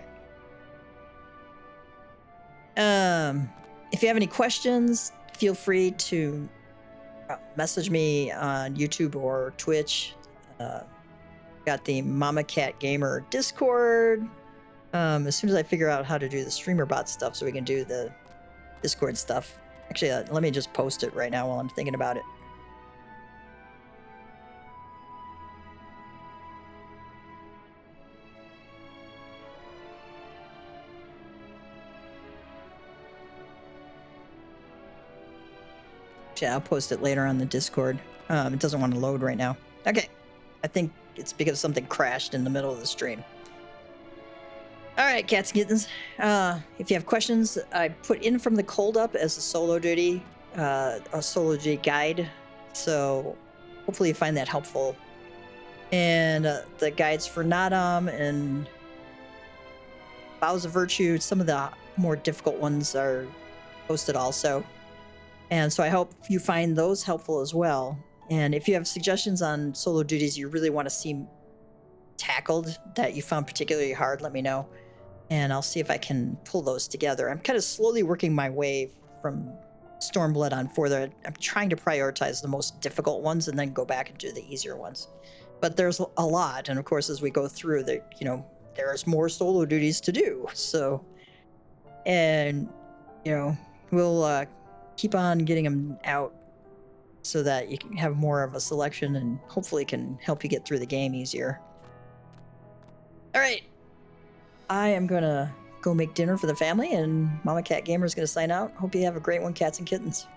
If you have any questions, feel free to message me on YouTube or Twitch. Got the MamaCatGamer Discord. As soon as I figure out how to do the streamer bot stuff so we can do the Discord stuff. Actually, let me just post it right now while I'm thinking about it. Yeah, I'll post it later on the Discord. It doesn't want to load right now. Okay. I think it's because something crashed in the middle of the stream. All right, cats and kittens. If you have questions, I put In From the Cold up as a solo duty guide. So hopefully you find that helpful. And the guides for Nadam and Vows of Virtue, some of the more difficult ones are posted also. And so I hope you find those helpful as well. And if you have suggestions on solo duties you really want to see tackled that you found particularly hard, let me know. And I'll see if I can pull those together. I'm kind of slowly working my way from Stormblood on further. I'm trying to prioritize the most difficult ones and then go back and do the easier ones. But there's a lot. And of course, as we go through, there's more solo duties to do. So, and, we'll keep on getting them out so that you can have more of a selection and hopefully can help you get through the game easier. All right. I am going to go make dinner for the family, and MamaCatGamer is going to sign out. Hope you have a great one, cats and kittens.